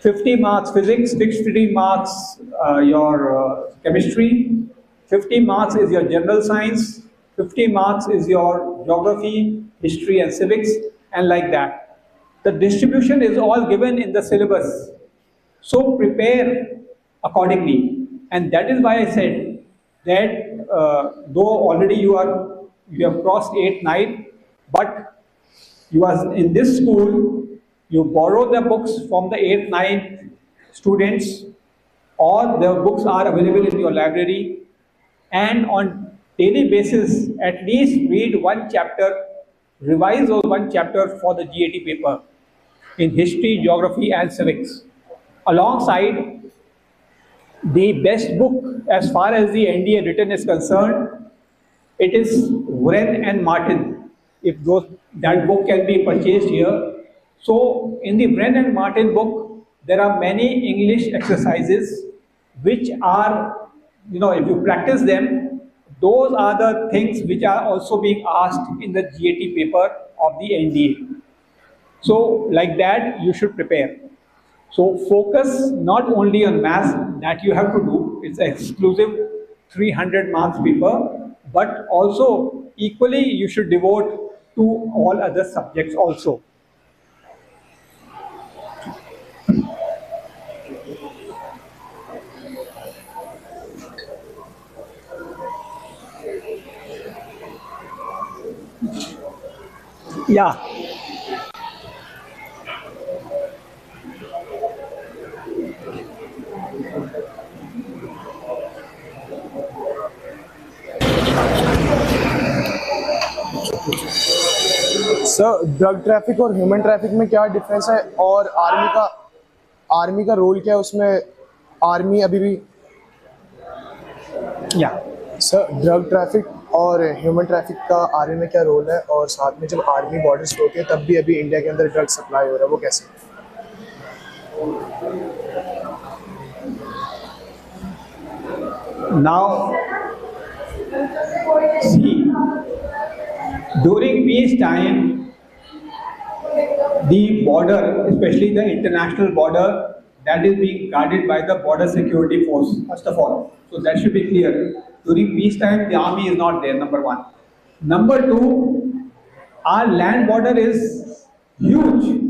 50 marks physics, 50 marks your chemistry, 50 marks is your general science, 50 marks is your geography, history and civics, and like that. The distribution is all given in the syllabus. So prepare accordingly. And that is why I said that though already you have crossed 8, 9, but you are in this school, you borrow the books from the 8th, 9th students, or the books are available in your library, and on daily basis at least read 1 chapter, revise those 1 chapter for the GAT paper in history, geography and civics. Alongside, the best book as far as the NDA written is concerned, it is Wren and Martin. If that book can be purchased here. So in the Wren and Martin book, there are many English exercises which are, if you practice them, those are the things which are also being asked in the GAT paper of the NDA. So like that, you should prepare. So focus not only on maths that you have to do, it's an exclusive 300 marks paper, but also equally you should devote to all other subjects also. Yeah. Sir drug traffic और human traffic में क्या difference है और army का role क्या है उसमें? Army अभी भी या सर ड्रग ट्रैफिक और ह्यूमन ट्रैफिक का आर्मी में क्या रोल है, और साथ में जब आर्मी बॉर्डर्स होती है तब भी अभी इंडिया के अंदर ड्रग सप्लाई हो रहा है, वो कैसे? now see, during peace time the border, especially the international border, that is being guarded by the border security force first of all, so that should be clear. During peace time the army is not there, number one. Number two, our land border is huge.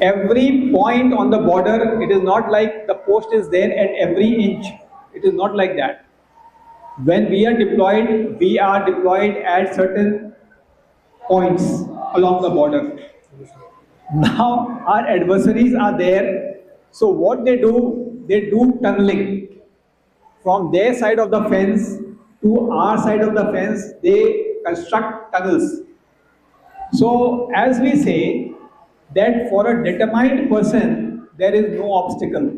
Every point on the border, it is not like the post is there at every inch. It is not like that. When we are deployed at certain points along the border. Now our adversaries are there, so what they do tunneling. From their side of the fence to our side of the fence, they construct tunnels. So as we say, that for a determined person, there is no obstacle.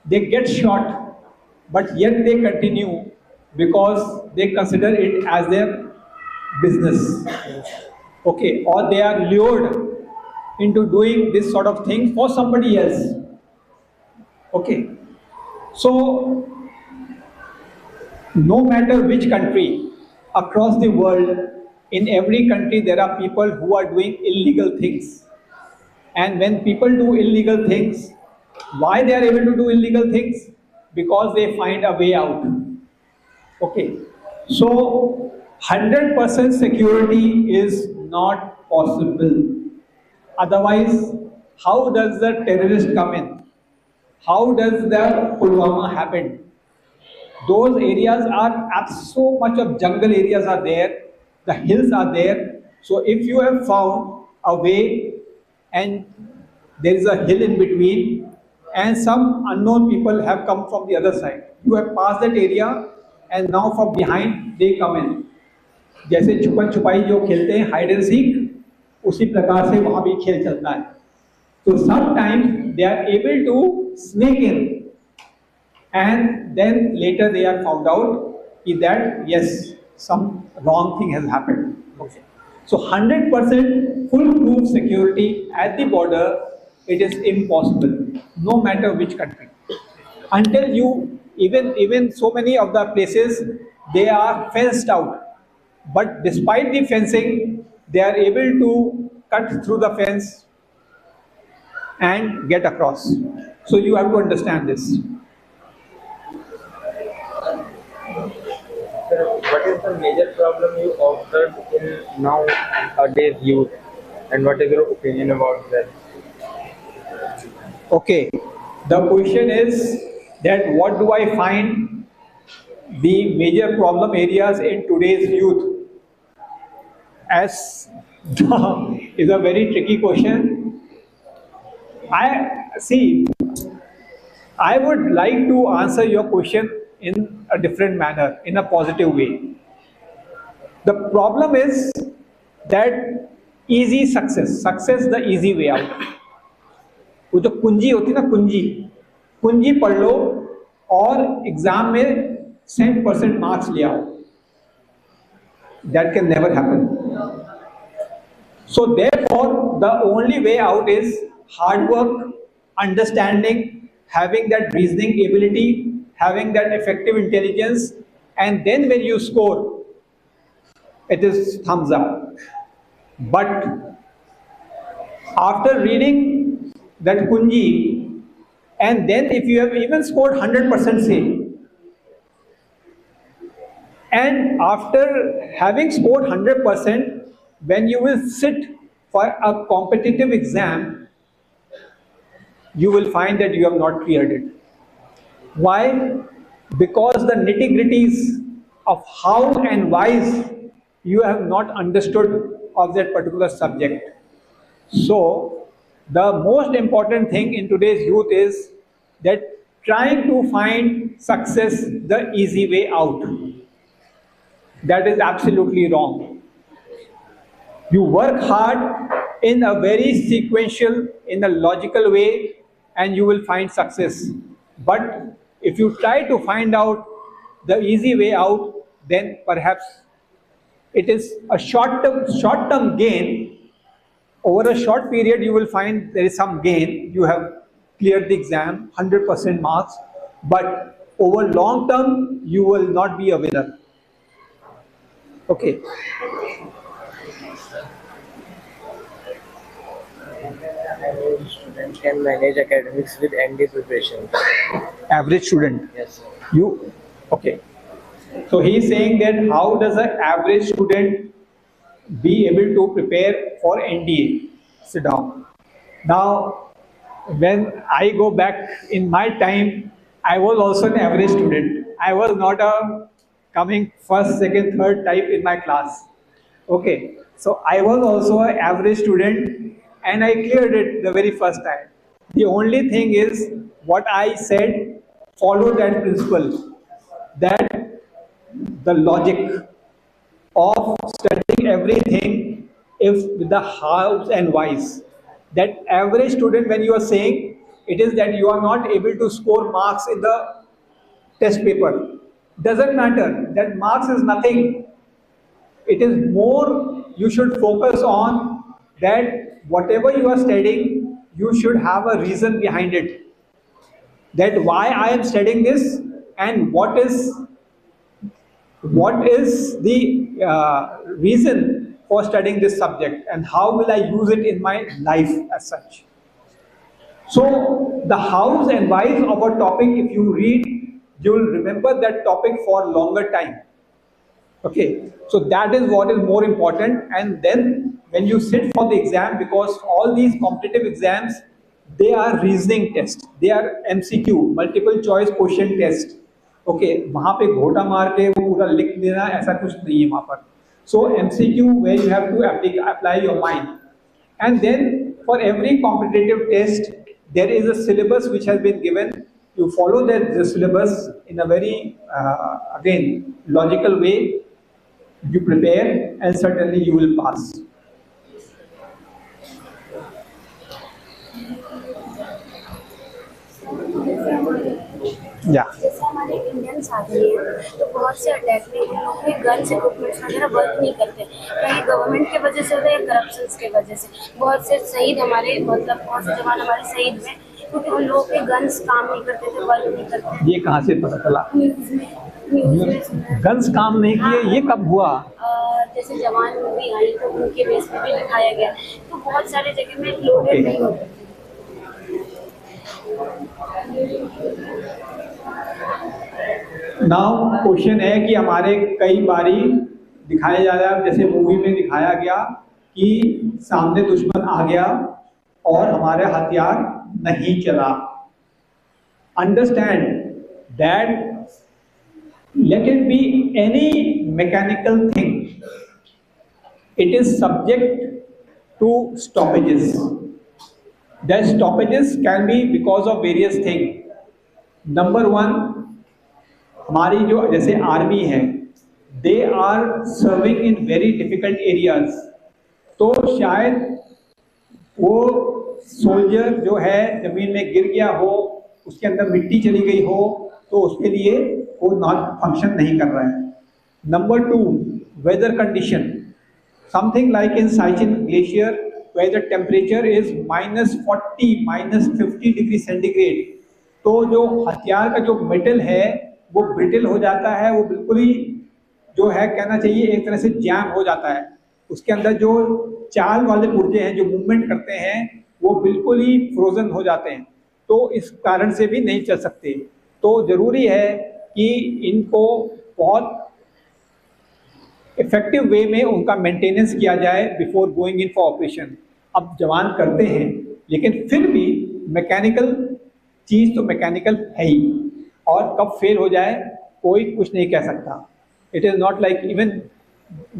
They get shot, but yet they continue because they consider it as their business. Okay, or they are lured into doing this sort of thing for somebody else. Okay, so no matter which country across the world, in every country there are people who are doing illegal things. And when people do illegal things, why they are able to do illegal things? Because they find a way out. Okay, so 100% security is not possible. Otherwise, how does the terrorist come in? How does the Pulwama happen? Those areas are so much of jungle areas are there, the hills are there. So if you have found a way and there is a hill in between and some unknown people have come from the other side, you have passed that area and now from behind they come in. जैसे छुपन छुपाई जो खेलते हैं hide and seek, उसी प्रकार से वहाँ भी खेल चलता है. So sometimes they are able to sneak in and then later they are found out that yes, some wrong thing has happened. Okay. So 100% foolproof security at the border, it is impossible, no matter which country. Until you, even so many of the places, they are fenced out. But despite the fencing, they are able to cut through the fence and get across. So you have to understand this. What is the major problem you observe in nowadays youth, and what is your opinion about that? Okay, the question is that what do I find the major problem areas in today's youth? As is a very tricky question. I would like to answer your question in a different manner, in a positive way. The problem is that easy success, the easy way out. वो जो कुंजी होती है ना, कुंजी पढ़ लो और exam में 100% मार्क्स ले आओ. That can never happen. So therefore, the only way out is hard work, understanding, having that reasoning ability, having that effective intelligence, and then when you score, it is thumbs up. But after reading that kunji, and then if you have even scored 100% say, and after having scored 100%, when you will sit for a competitive exam, you will find that you have not cleared it. Why? Because the nitty-gritties of how and why you have not understood of that particular subject. So, the most important thing in today's youth is that trying to find success the easy way out. That is absolutely wrong. You work hard in a very sequential, in a logical way, and you will find success. But if you try to find out the easy way out, then perhaps it is a short-term gain. Over a short period, you will find there is some gain. You have cleared the exam, 100% marks, but over long term, you will not be a winner. Okay. Students can manage academics with NDA preparation. Average student. Yes, sir. You, okay. So he is saying that how does an average student be able to prepare for NDA? Sit down. Now, when I go back in my time, I was also an average student. I was not a coming first, second, third type in my class. Okay. So I was also an average student and I cleared it the very first time. The only thing is what I said, follow that principle, that the logic of studying everything if with the hows and whys. That average student, when you are saying, it is that you are not able to score marks in the test paper. Doesn't matter, that marks is nothing. It is more, you should focus on that whatever you are studying, you should have a reason behind it. That why I am studying this and what is the reason for studying this subject and how will I use it in my life as such. So the hows and whys of a topic, if you read, you will remember that topic for longer time. Okay, so that is what is more important. And then when you sit for the exam, because all these competitive exams, they are reasoning test, they are MCQ, multiple choice question test. Okay, वहाँ पे घोटा मार के वो पूरा लिख देना ऐसा कुछ नहीं है वहाँ पर. So MCQ where you have to apply your mind. And then for every competitive test, there is a syllabus which has been given. You follow the syllabus in a very, again, logical way. You prepare and certainly you will pass. Yeah. जैसे हमारे Indians आते हैं तो बहुत से attack में guns equipments वगैरह work नहीं करते, कहीं गवर्नमेंट के वजह से होता है या करप्शंस के वजह से. बहुत से शहीद हमारे, मतलब बहुत से जवान हमारे शहीद हुए क्योंकि उन लोगों के गन्स काम नहीं करते थे, वर्क नहीं करते. ये कहाँ से पता चला? न्यूज़ में गन्स काम नहीं किए, ये कब हुआ? जैसे जवान मूवी आई तो उनके बेस पे भी दिखाया गया. तो बहुत सारे जगह में लोडेड नहीं होते. नाउ क्वेश्चन है कि हमारे कई बारी दिखाया जा रहा है, जैसे मूवी में दिखाया गया कि सामने दुश्मन आ गया और हमारे हथियार नहीं चला. Understand that let it be any mechanical thing, it is subject to stoppages. The stoppages can be because of various things. Number one, हमारी जो जैसे आर्मी है, they are serving in very difficult areas. तो शायद वो soldier जो है जमीन में गिर गया हो, उसके अंदर मिट्टी चली गई हो, तो उसके लिए वो नॉट फंक्शन नहीं कर रहा है. Number two, weather condition, something like in Siachen glacier where the temperature is -40, -50 degree centigrade, तो जो हथियार का जो मेटल है वो ब्रिटल हो जाता है, वो बिल्कुल ही जो है कहना चाहिए एक तरह से जैम हो जाता है. उसके अंदर जो चाल वाले पुर्जे हैं जो मूवमेंट करते हैं वो बिल्कुल ही फ्रोजन हो जाते हैं. तो इस कारण से भी नहीं चल सकते. तो ज़रूरी है कि इनको बहुत इफेक्टिव वे में उनका मेंटेनेंस किया जाए before going in for operation. अब जवान करते हैं लेकिन फिर भी मैकेनिकल चीज़ तो मैकेनिकल है ही, और कब फेल हो जाए कोई कुछ नहीं कह सकता. It is not like even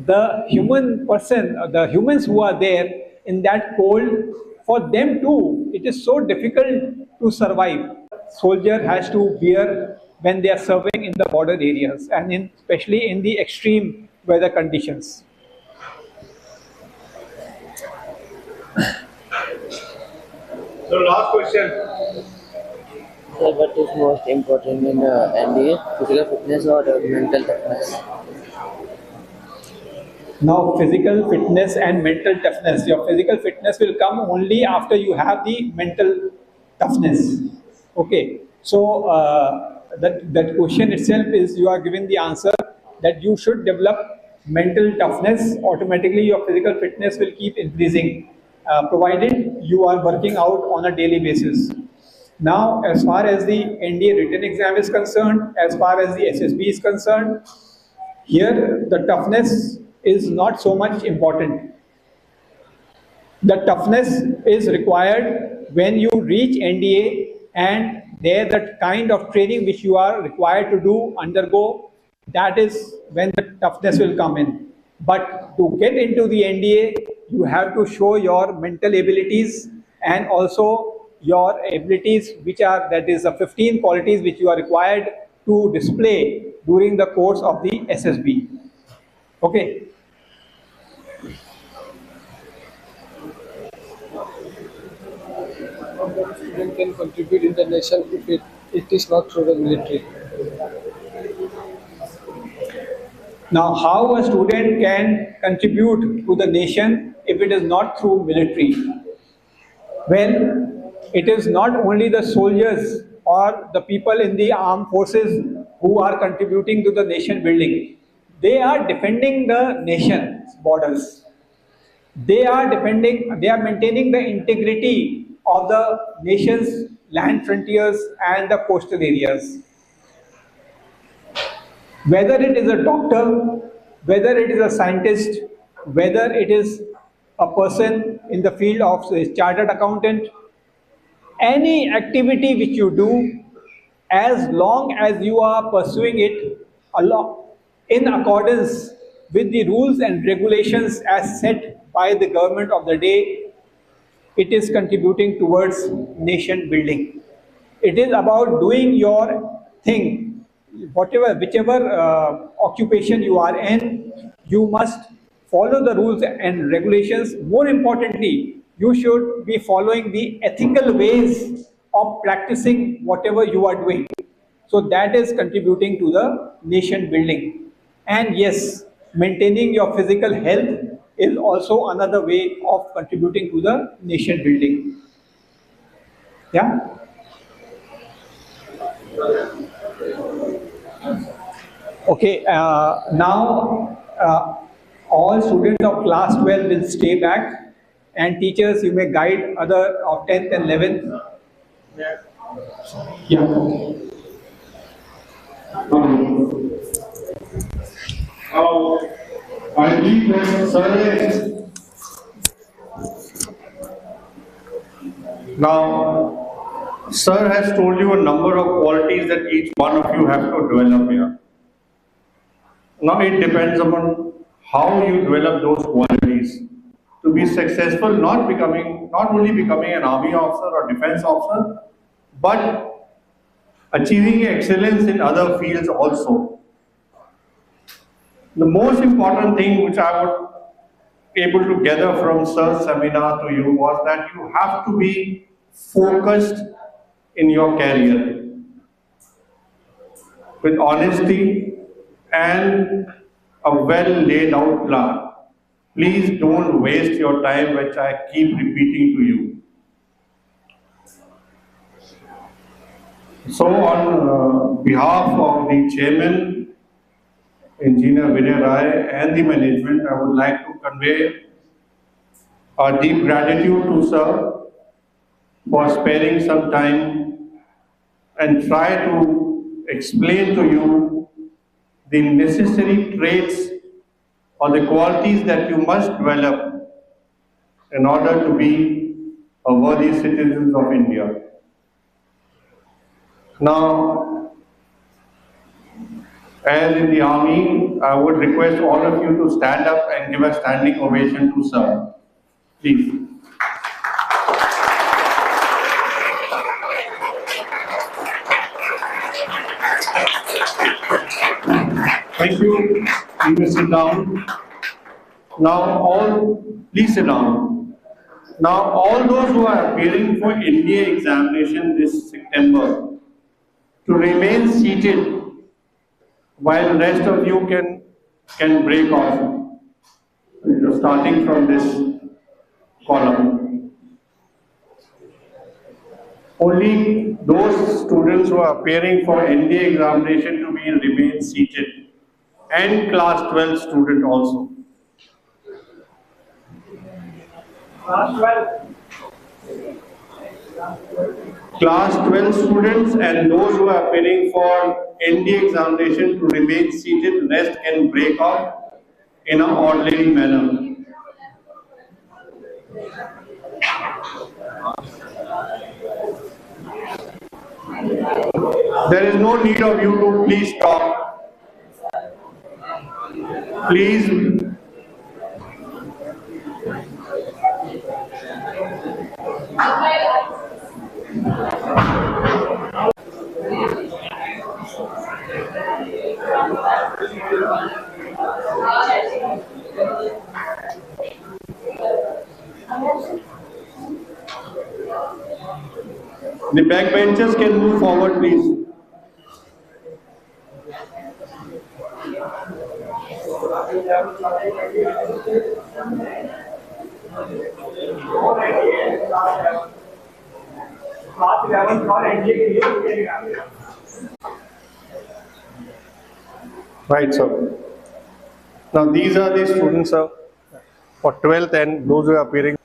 the human person, the humans who are there in that cold, for them too it is so difficult to survive. Soldier has to bear when they are serving in the border areas and especially in the extreme weather conditions. So last question. Sir, what is most important in NDA? Physical fitness or mental toughness? Now, physical fitness and mental toughness. Your physical fitness will come only after you have the mental toughness. Okay. So that question itself is, you are given the answer that you should develop mental toughness. Automatically, your physical fitness will keep increasing, provided you are working out on a daily basis. Now, as far as the NDA written exam is concerned, as far as the SSB is concerned, here the toughness is not so much important. The toughness is required when you reach NDA, and there the kind of training which you are required to do, undergo, that is when the toughness will come in. But to get into the NDA, you have to show your mental abilities and also your abilities, which are, that is the 15 qualities which you are required to display during the course of the SSB. Okay. Student can contribute in the nation if it is not through the military. Now, how a student can contribute to the nation if it is not through military? Well, it is not only the soldiers or the people in the armed forces who are contributing to the nation building. They are defending the nation's borders. They are maintaining the integrity of the nation's land frontiers and the coastal areas. Whether it is a doctor, whether it is a scientist, whether it is a person in the field of a chartered accountant, any activity which you do, as long as you are pursuing it in accordance with the rules and regulations as set by the government of the day, it is contributing towards nation building. It is about doing your thing. Whichever occupation you are in, you must follow the rules and regulations. More importantly, you should be following the ethical ways of practicing whatever you are doing. So that is contributing to the nation building. And yes, maintaining your physical health is also another way of contributing to the nation building. Yeah? Okay, now all students of class 12 will stay back, and teachers, you may guide other of 10th and 11th. Yeah. I believe that sir, now, sir has told you a number of qualities that each one of you have to develop here. Now it depends upon how you develop those qualities to be successful, not only becoming an army officer or defense officer, but achieving excellence in other fields also. The most important thing which I would able to gather from sir's seminar to you was that you have to be focused in your career with honesty and a well laid out plan. Please don't waste your time, which I keep repeating to you. So on behalf of the chairman, Engineer Vinay Rai, and the management, I would like to convey our deep gratitude to sir for sparing some time and try to explain to you the necessary traits or the qualities that you must develop in order to be a worthy citizen of India. Now, as in the army, I would request all of you to stand up and give a standing ovation to sir. Please. Thank you. Please sit down. Please sit down. Now, all those who are appearing for NDA examination this September to remain seated while rest of you can break off. Starting from this column. Only those students who are appearing for NDA examination to be remain seated, and class 12 student also. Class 12 students and those who are appearing for NDA examination to remain seated, rest can break off in an orderly manner. There is no need of you to please talk. Please. The backbenchers can move forward, please. Right, sir. Now these are the students for 12th and those who are appearing.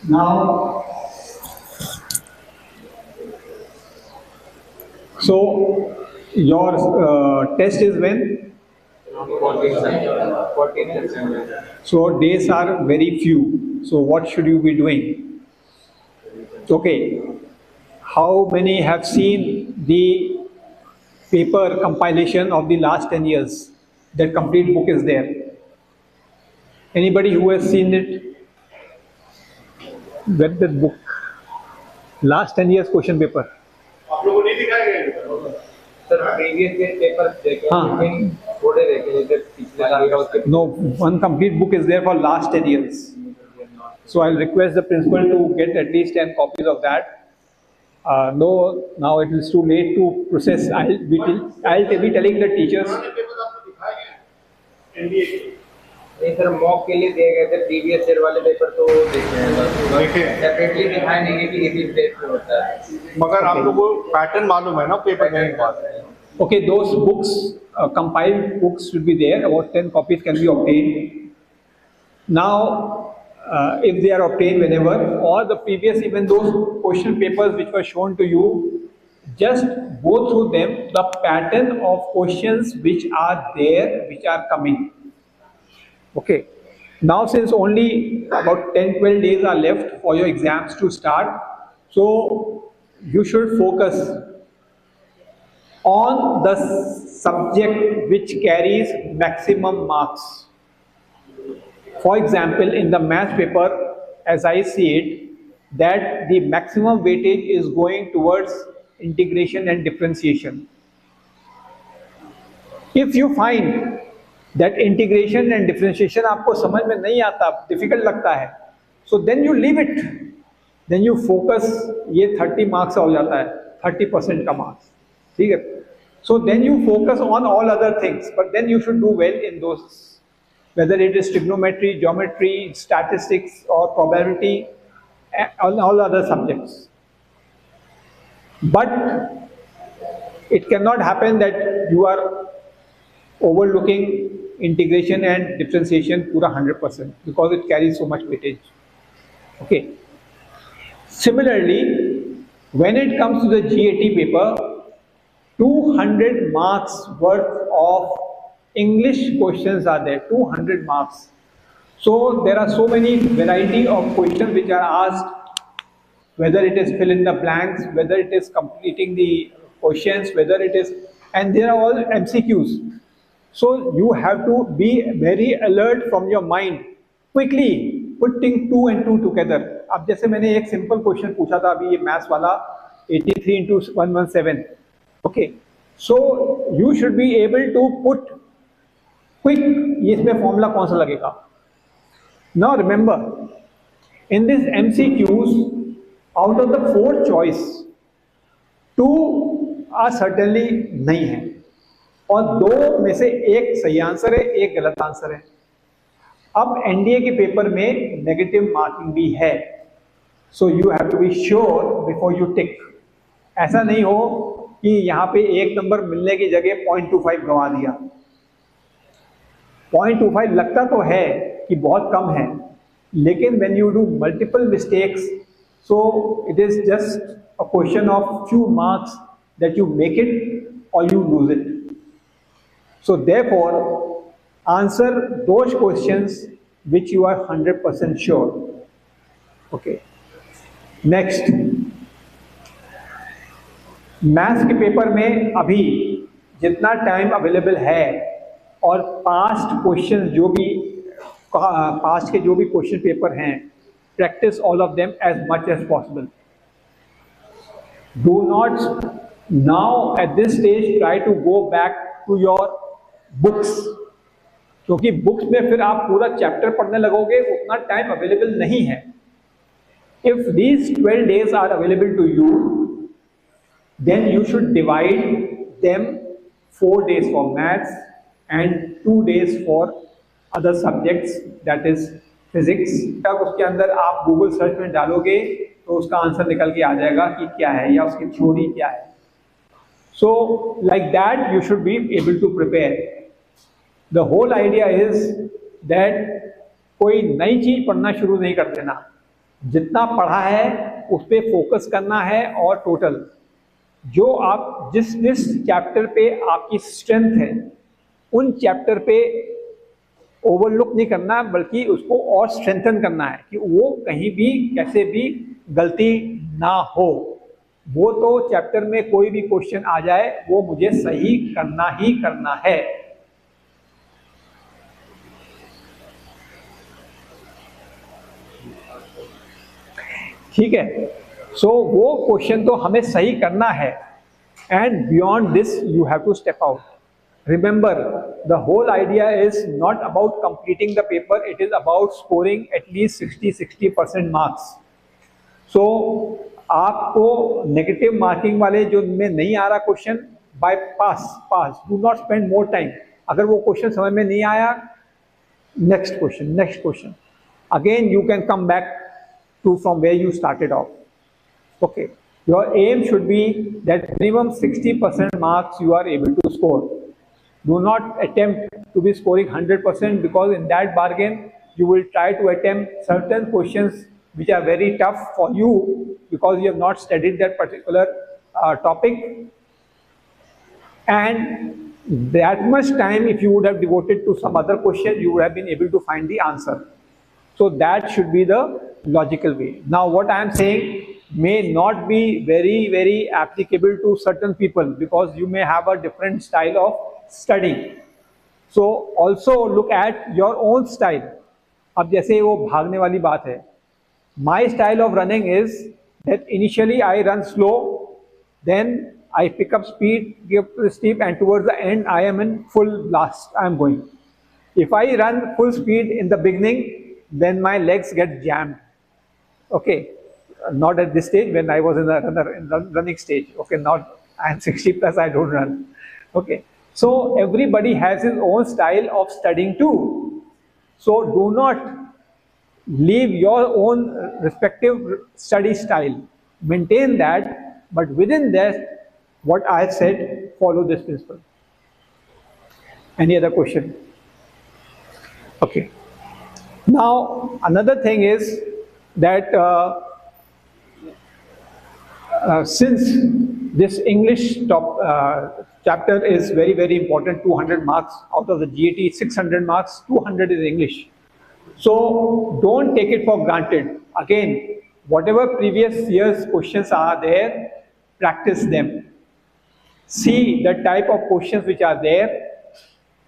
Now, so your test is when? 14 September. So days are very few. So what should you be doing? Okay. How many have seen the paper compilation of the last 10 years? That complete book is there. Anybody who has seen it? Read that book. Last 10 years question paper. आप लोगों ने दिखाया sir previous year paper देखे लेकिन थोड़े देखे जैसे पिछले साल का उसके No, one complete book is there for last 10 years. So I'll request the principal to get at least 10 copies of that. No, now it is too late to process. I'll be telling the teachers. नहीं sir mock के लिए दिए गए थे previous year वाले paper तो देखे हैं सेपरेटली दिखाया नहीं है कि इसी स्टेज पे होता है मगर आप लोगों को पैटर्न मालूम है ना पेपर देने के बाद. Okay, those books, compiled books should be there. About 10 copies can be obtained. Now, if they are obtained whenever, or the previous, even those question papers which were shown to you, just go through them, the pattern of questions which are there, which are coming. Okay. Now, since only about 10-12 days are left for your exams to start, so you should focus on the subject which carries maximum marks. For example, in the math paper, as I see it, that the maximum weightage is going towards integration and differentiation. If you find that integration and differentiation आपको समझ में नहीं आता, difficult लगता है, so then you leave it. Then you focus, ये 30 marks हो जाता है, 30% का marks, ठीक है? So then you focus on all other things, but then you should do well in those, whether it is trigonometry, geometry, statistics, or probability, and all other subjects. But it cannot happen that you are overlooking integration and differentiation pura 100% because it carries so much weightage. Okay. Similarly, when it comes to the GAT paper, 200 marks worth of English questions are there, 200 marks. So there are so many variety of questions which are asked, whether it is fill in the blanks, whether it is completing the questions, whether it is, and they are all MCQs. So you have to be very alert from your mind, quickly putting 2 and 2 together. अब जैसे मैंने एक simple question पूछा था अभी ये maths वाला 83 into 117. Okay, so you should be able to put quick, इसमें formula कौन सा लगेगा? Now remember, in this MCQs, out of the 4 choice, 2 are certainly नहीं है, और 2 में से एक सही आंसर है, एक गलत आंसर है. अब एनडीए के पेपर में नेगेटिव मार्किंग भी है, so you have to be sure before you tick. ऐसा नहीं हो कि यहाँ पे 1 नंबर मिलने की जगह 0.25 गंवा दिया. 0.25 लगता तो है कि बहुत कम है, लेकिन when you do multiple mistakes, so it is just a question of few marks that you make it or you lose it. So therefore, answer those questions which you are 100% sure. Okay. Next, maths के paper में अभी जितना time available है और past question जो भी past के जो भी क्वेश्चन पेपर हैं, practice all of them as much as possible. Do not now at this stage try to go back to your books, क्योंकि बुक्स में फिर आप पूरा चैप्टर पढ़ने लगोगे, उतना टाइम अवेलेबल नहीं है. If these 12 days are available to you, then you should divide them 4 days for maths and 2 days for other subjects, that is physics. तब उसके अंदर आप गूगल सर्च में डालोगे तो उसका आंसर निकल के आ जाएगा कि क्या है या उसकी थ्योरी क्या है. So like that you should be able to prepare. The whole idea is that कोई नई चीज पढ़ना शुरू नहीं कर देना, जितना पढ़ा है उस पर फोकस करना है, और टोटल जो आप जिस चैप्टर पे आपकी स्ट्रेंथ है उन चैप्टर पे ओवरलुक नहीं करना, बल्कि उसको और स्ट्रेंथन करना है कि वो कहीं भी कैसे भी गलती ना हो. वो तो चैप्टर में कोई भी क्वेश्चन आ जाए वो मुझे सही करना ही करना है. ठीक है, सो वो क्वेश्चन तो हमें सही करना है, and beyond this you have to step out. Remember, the whole idea is not about completing the paper, it is about scoring at least 60% marks. So आपको नेगेटिव मार्किंग वाले जो में नहीं आ रहा question, bypass do not spend more time. अगर वो question समझ में नहीं आया, next question again you can come back to from where you started off. Okay, your aim should be that minimum 60% marks you are able to score. Do not attempt to be scoring 100%, because in that bargain you will try to attempt certain questions which are very tough for you because you have not studied that particular topic, and that much time if you would have devoted to some other question, you would have been able to find the answer. So that should be the logical way. Now what I am saying may not be very applicable to certain people, because you may have a different style of studying. So also look at your own style. अब जैसे वो भागने वाली बात है, my style of running is that initially I run slow, then I pick up speed, give steep, and towards the end I am in full blast. I am going. If I run full speed in the beginning, then my legs get jammed. Okay, not at this stage, when I was in the running stage. Okay, not, I am 60 plus, I don't run. Okay, so everybody has his own style of studying too. So do not leave your own respective study style. Maintain that, but within that, what I have said, follow this principle. Any other question? Okay. Now another thing is that since this English chapter is very important, 200 marks out of the GAT, 600 marks, 200 is English. So don't take it for granted. Again, whatever previous year's questions are there, practice them. See the type of questions which are there,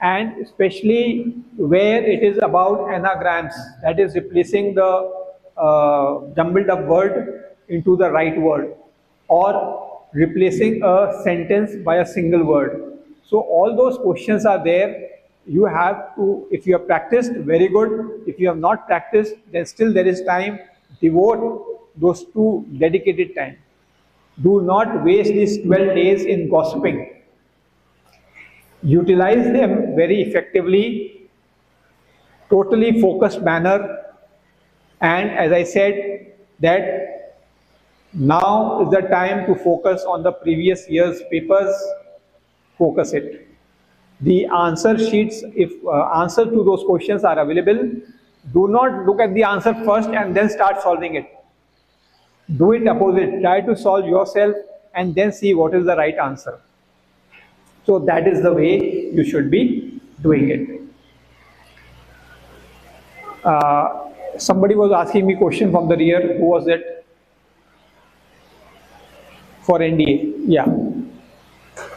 and especially where it is about anagrams, that is replacing the jumbled up word into the right word, or replacing a sentence by a single word. So all those questions are there. You have to, if you have practiced, very good. If you have not practiced, then still there is time. Devote those 2 dedicated time. Do not waste these 12 days in gossiping. Utilize them very effectively, totally focused manner. And as I said, that now is the time to focus on the previous year's papers. Focus it. The answer sheets, if answer to those questions are available, do not look at the answer first and then start solving it. Do it opposite. Try to solve yourself and then see what is the right answer. So that is the way you should be doing it. Somebody was asking me question from the rear. Who was it? For NDA. Yeah.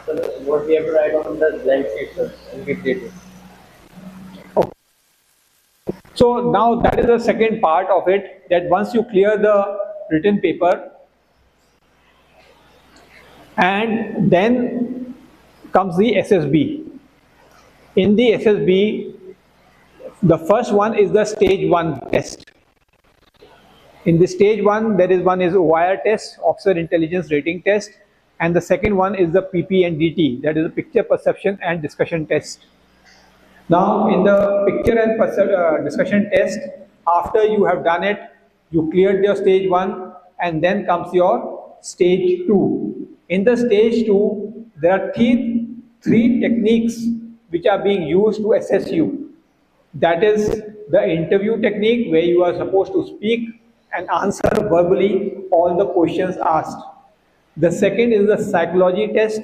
So what we have to write on the blank sheet, sir, and we did it. Okay. So now that is the second part of it, that once you clear the written paper, and then comes the SSB. In the SSB, the first one is the stage 1 test. In the stage 1, there is one is OIR test, Officer Intelligence Rating Test, and the second one is the PP and DT, that is the Picture Perception and Discussion Test. Now in the Picture and Discussion Test, after you have done it, you cleared your stage 1, and then comes your stage 2. In the stage 2, there are three techniques which are being used to assess you. That is the interview technique, where you are supposed to speak and answer verbally all the questions asked. The second is the psychology test,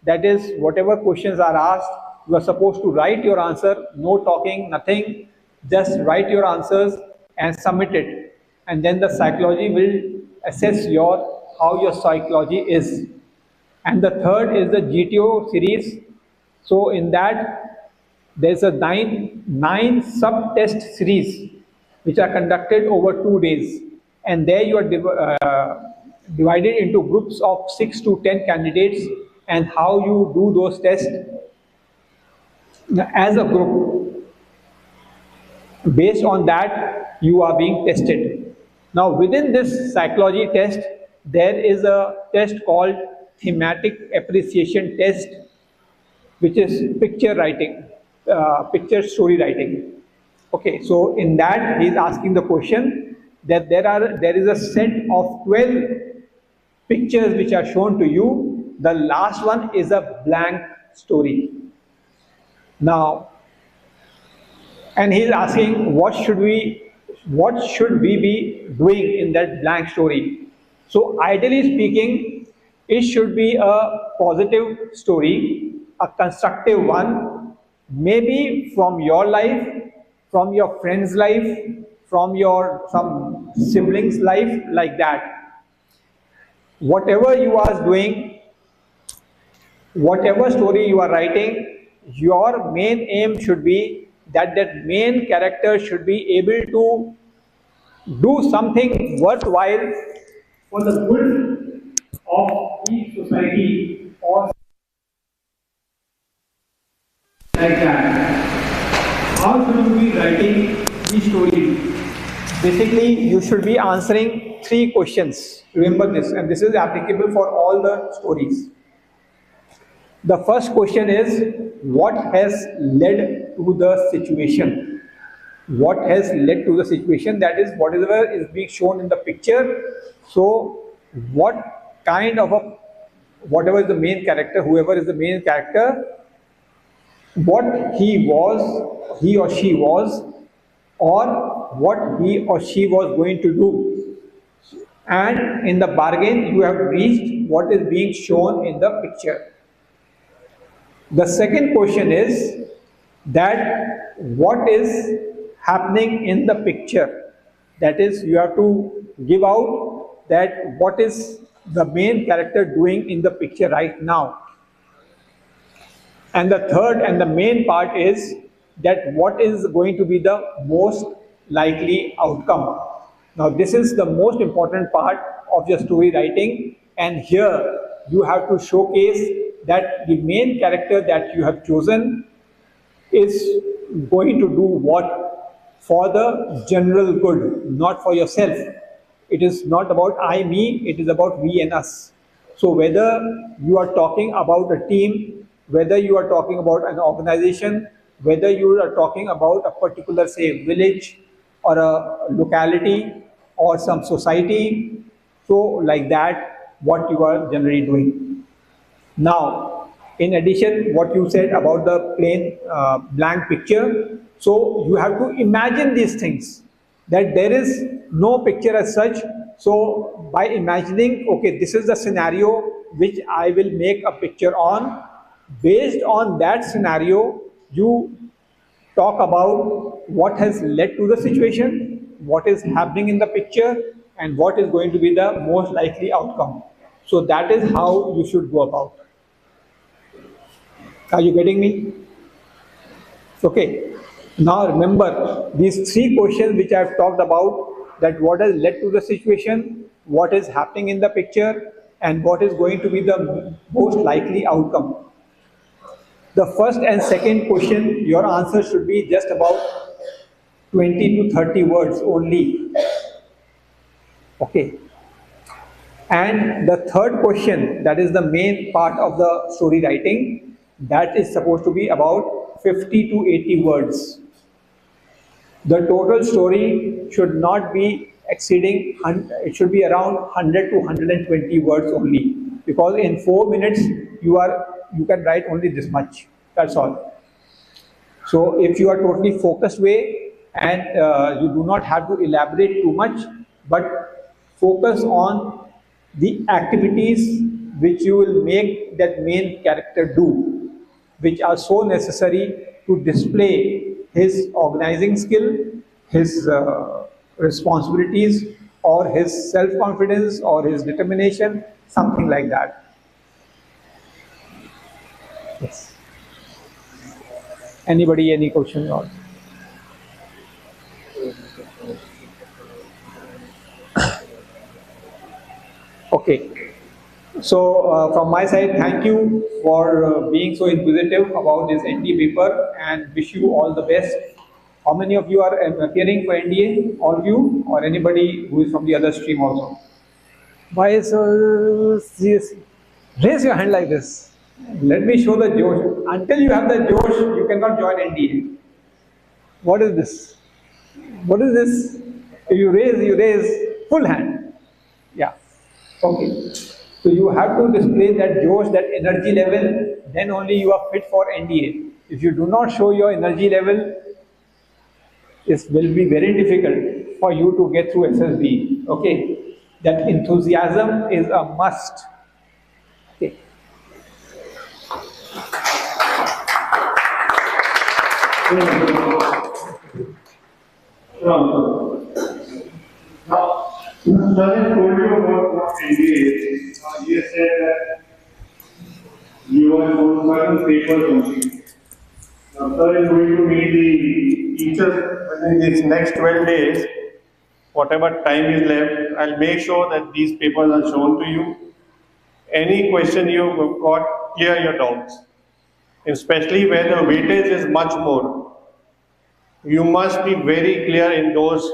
that is whatever questions are asked, you are supposed to write your answer, no talking, nothing, just write your answers and submit it. And then the psychology will assess how your psychology is. And the third is the GTO series. So in that, there's a nine sub-test series which are conducted over 2 days. And there you are divided into groups of 6 to 10 candidates, and how you do those tests as a group. Based on that, you are being tested. Now within this psychology test, there is a test called thematic appreciation test, which is picture writing, picture story writing. Okay, so in that he is asking the question that there is a set of 12 pictures which are shown to you. The last one is a blank story. Now, and he is asking what should we be doing in that blank story. So ideally speaking, it should be a positive story, a constructive one, maybe from your life, from your friend's life, from some siblings' life, like that. Whatever you are doing, whatever story you are writing, your main aim should be that main character should be able to do something worthwhile for the good of each society, or like that. How should you be writing these stories? Basically, you should be answering 3 questions. Remember this, and this is applicable for all the stories. The first question is, what has led to the situation? What has led to the situation? That is, whatever is being shown in the picture. So, what kind of whatever is the main character, whoever is the main character, what he or she was, or what he or she was going to do. And in the bargain, you have reached what is being shown in the picture. The second question is that what is happening in the picture. That is, you have to give out that what is the main character doing in the picture right now. And the third and the main part is that what is going to be the most likely outcome. Now this is the most important part of your story writing, and here you have to showcase that the main character that you have chosen is going to do what for the general good, not for yourself. It is not about I, me, it is about we and us. So whether you are talking about a team, whether you are talking about an organization, whether you are talking about a particular, say, village or a locality or some society, so like that, what you are generally doing. Now, in addition, what you said about the plain blank picture, so you have to imagine these things, that there is no picture as such. So by imagining, okay, this is the scenario which I will make a picture on. Based on that scenario, you talk about what has led to the situation, what is happening in the picture, and what is going to be the most likely outcome. So that is how you should go about. Are you getting me? Okay. Now remember these three questions which I have talked about, that what has led to the situation, what is happening in the picture, and what is going to be the most likely outcome. The first and second question, your answer should be just about 20 to 30 words only. Okay. And the third question, that is the main part of the story writing, that is supposed to be about 50 to 80 words. The total story should not be exceeding, it should be around 100 to 120 words only, because in 4 minutes you can write only this much, that's all. So if you are totally focused way, and you do not have to elaborate too much, but focus on the activities which you will make that main character do, which are so necessary to display his organizing skill, his responsibilities, or his self-confidence, or his determination, something like that. Yes. Anybody, any question? Or okay. So from my side, thank you for being so inquisitive about this NDA paper, and wish you all the best. How many of you are appearing for NDA? All of you, or anybody who is from the other stream also? Why so serious? Raise your hand like this. Let me show the Josh. Until you have the Josh, you cannot join NDA. What is this? What is this? If you raise full hand. Yeah. Okay. So you have to display that Josh, that energy level, then only you are fit for NDA. If you do not show your energy level, it will be very difficult for you to get through SSB. Okay. That enthusiasm is a must. Okay. Sir, told you about what NDA is. You said that you are on certain papers only. Now, sir is going to meet the teachers in these next 12 days. Whatever time is left, I'll make sure that these papers are shown to you. Any question you've got, clear your doubts. Especially where the weightage is much more. You must be very clear in those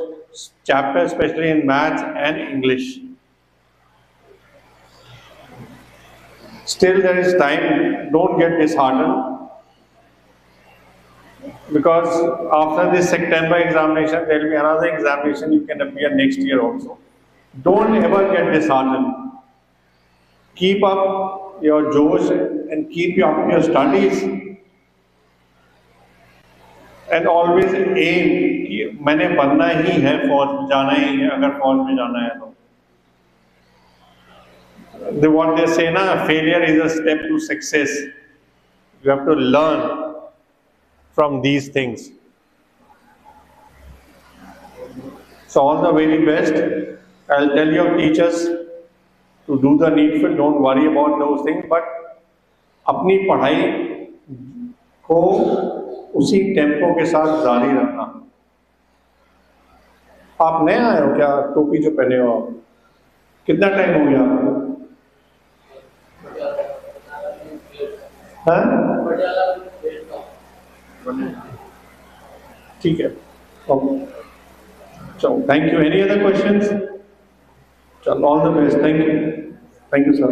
chapters, especially in maths and English. Still there is time, don't get disheartened, because after this September examination, there will be another examination, you can appear next year also. Don't ever get disheartened. Keep up your josh and keep up your studies, and always aim कि मैंने बनना ही है, फौज में जाना ही है, अगर फौज में जाना है तो. What they say na, failure is a step to success. You have to learn from these things. So all the very best. I'll tell your teachers to do the needful, don't worry about those things, but अपनी पढ़ाई को उसी tempo के साथ जारी रखना. आप नए आए हो क्या? टोपी जो पहने हो आप, कितना टाइम हो गया आपको? हाँ ठीक है, ओके चलो, thank you. Any other questions? चलो, all the best. Thank you sir.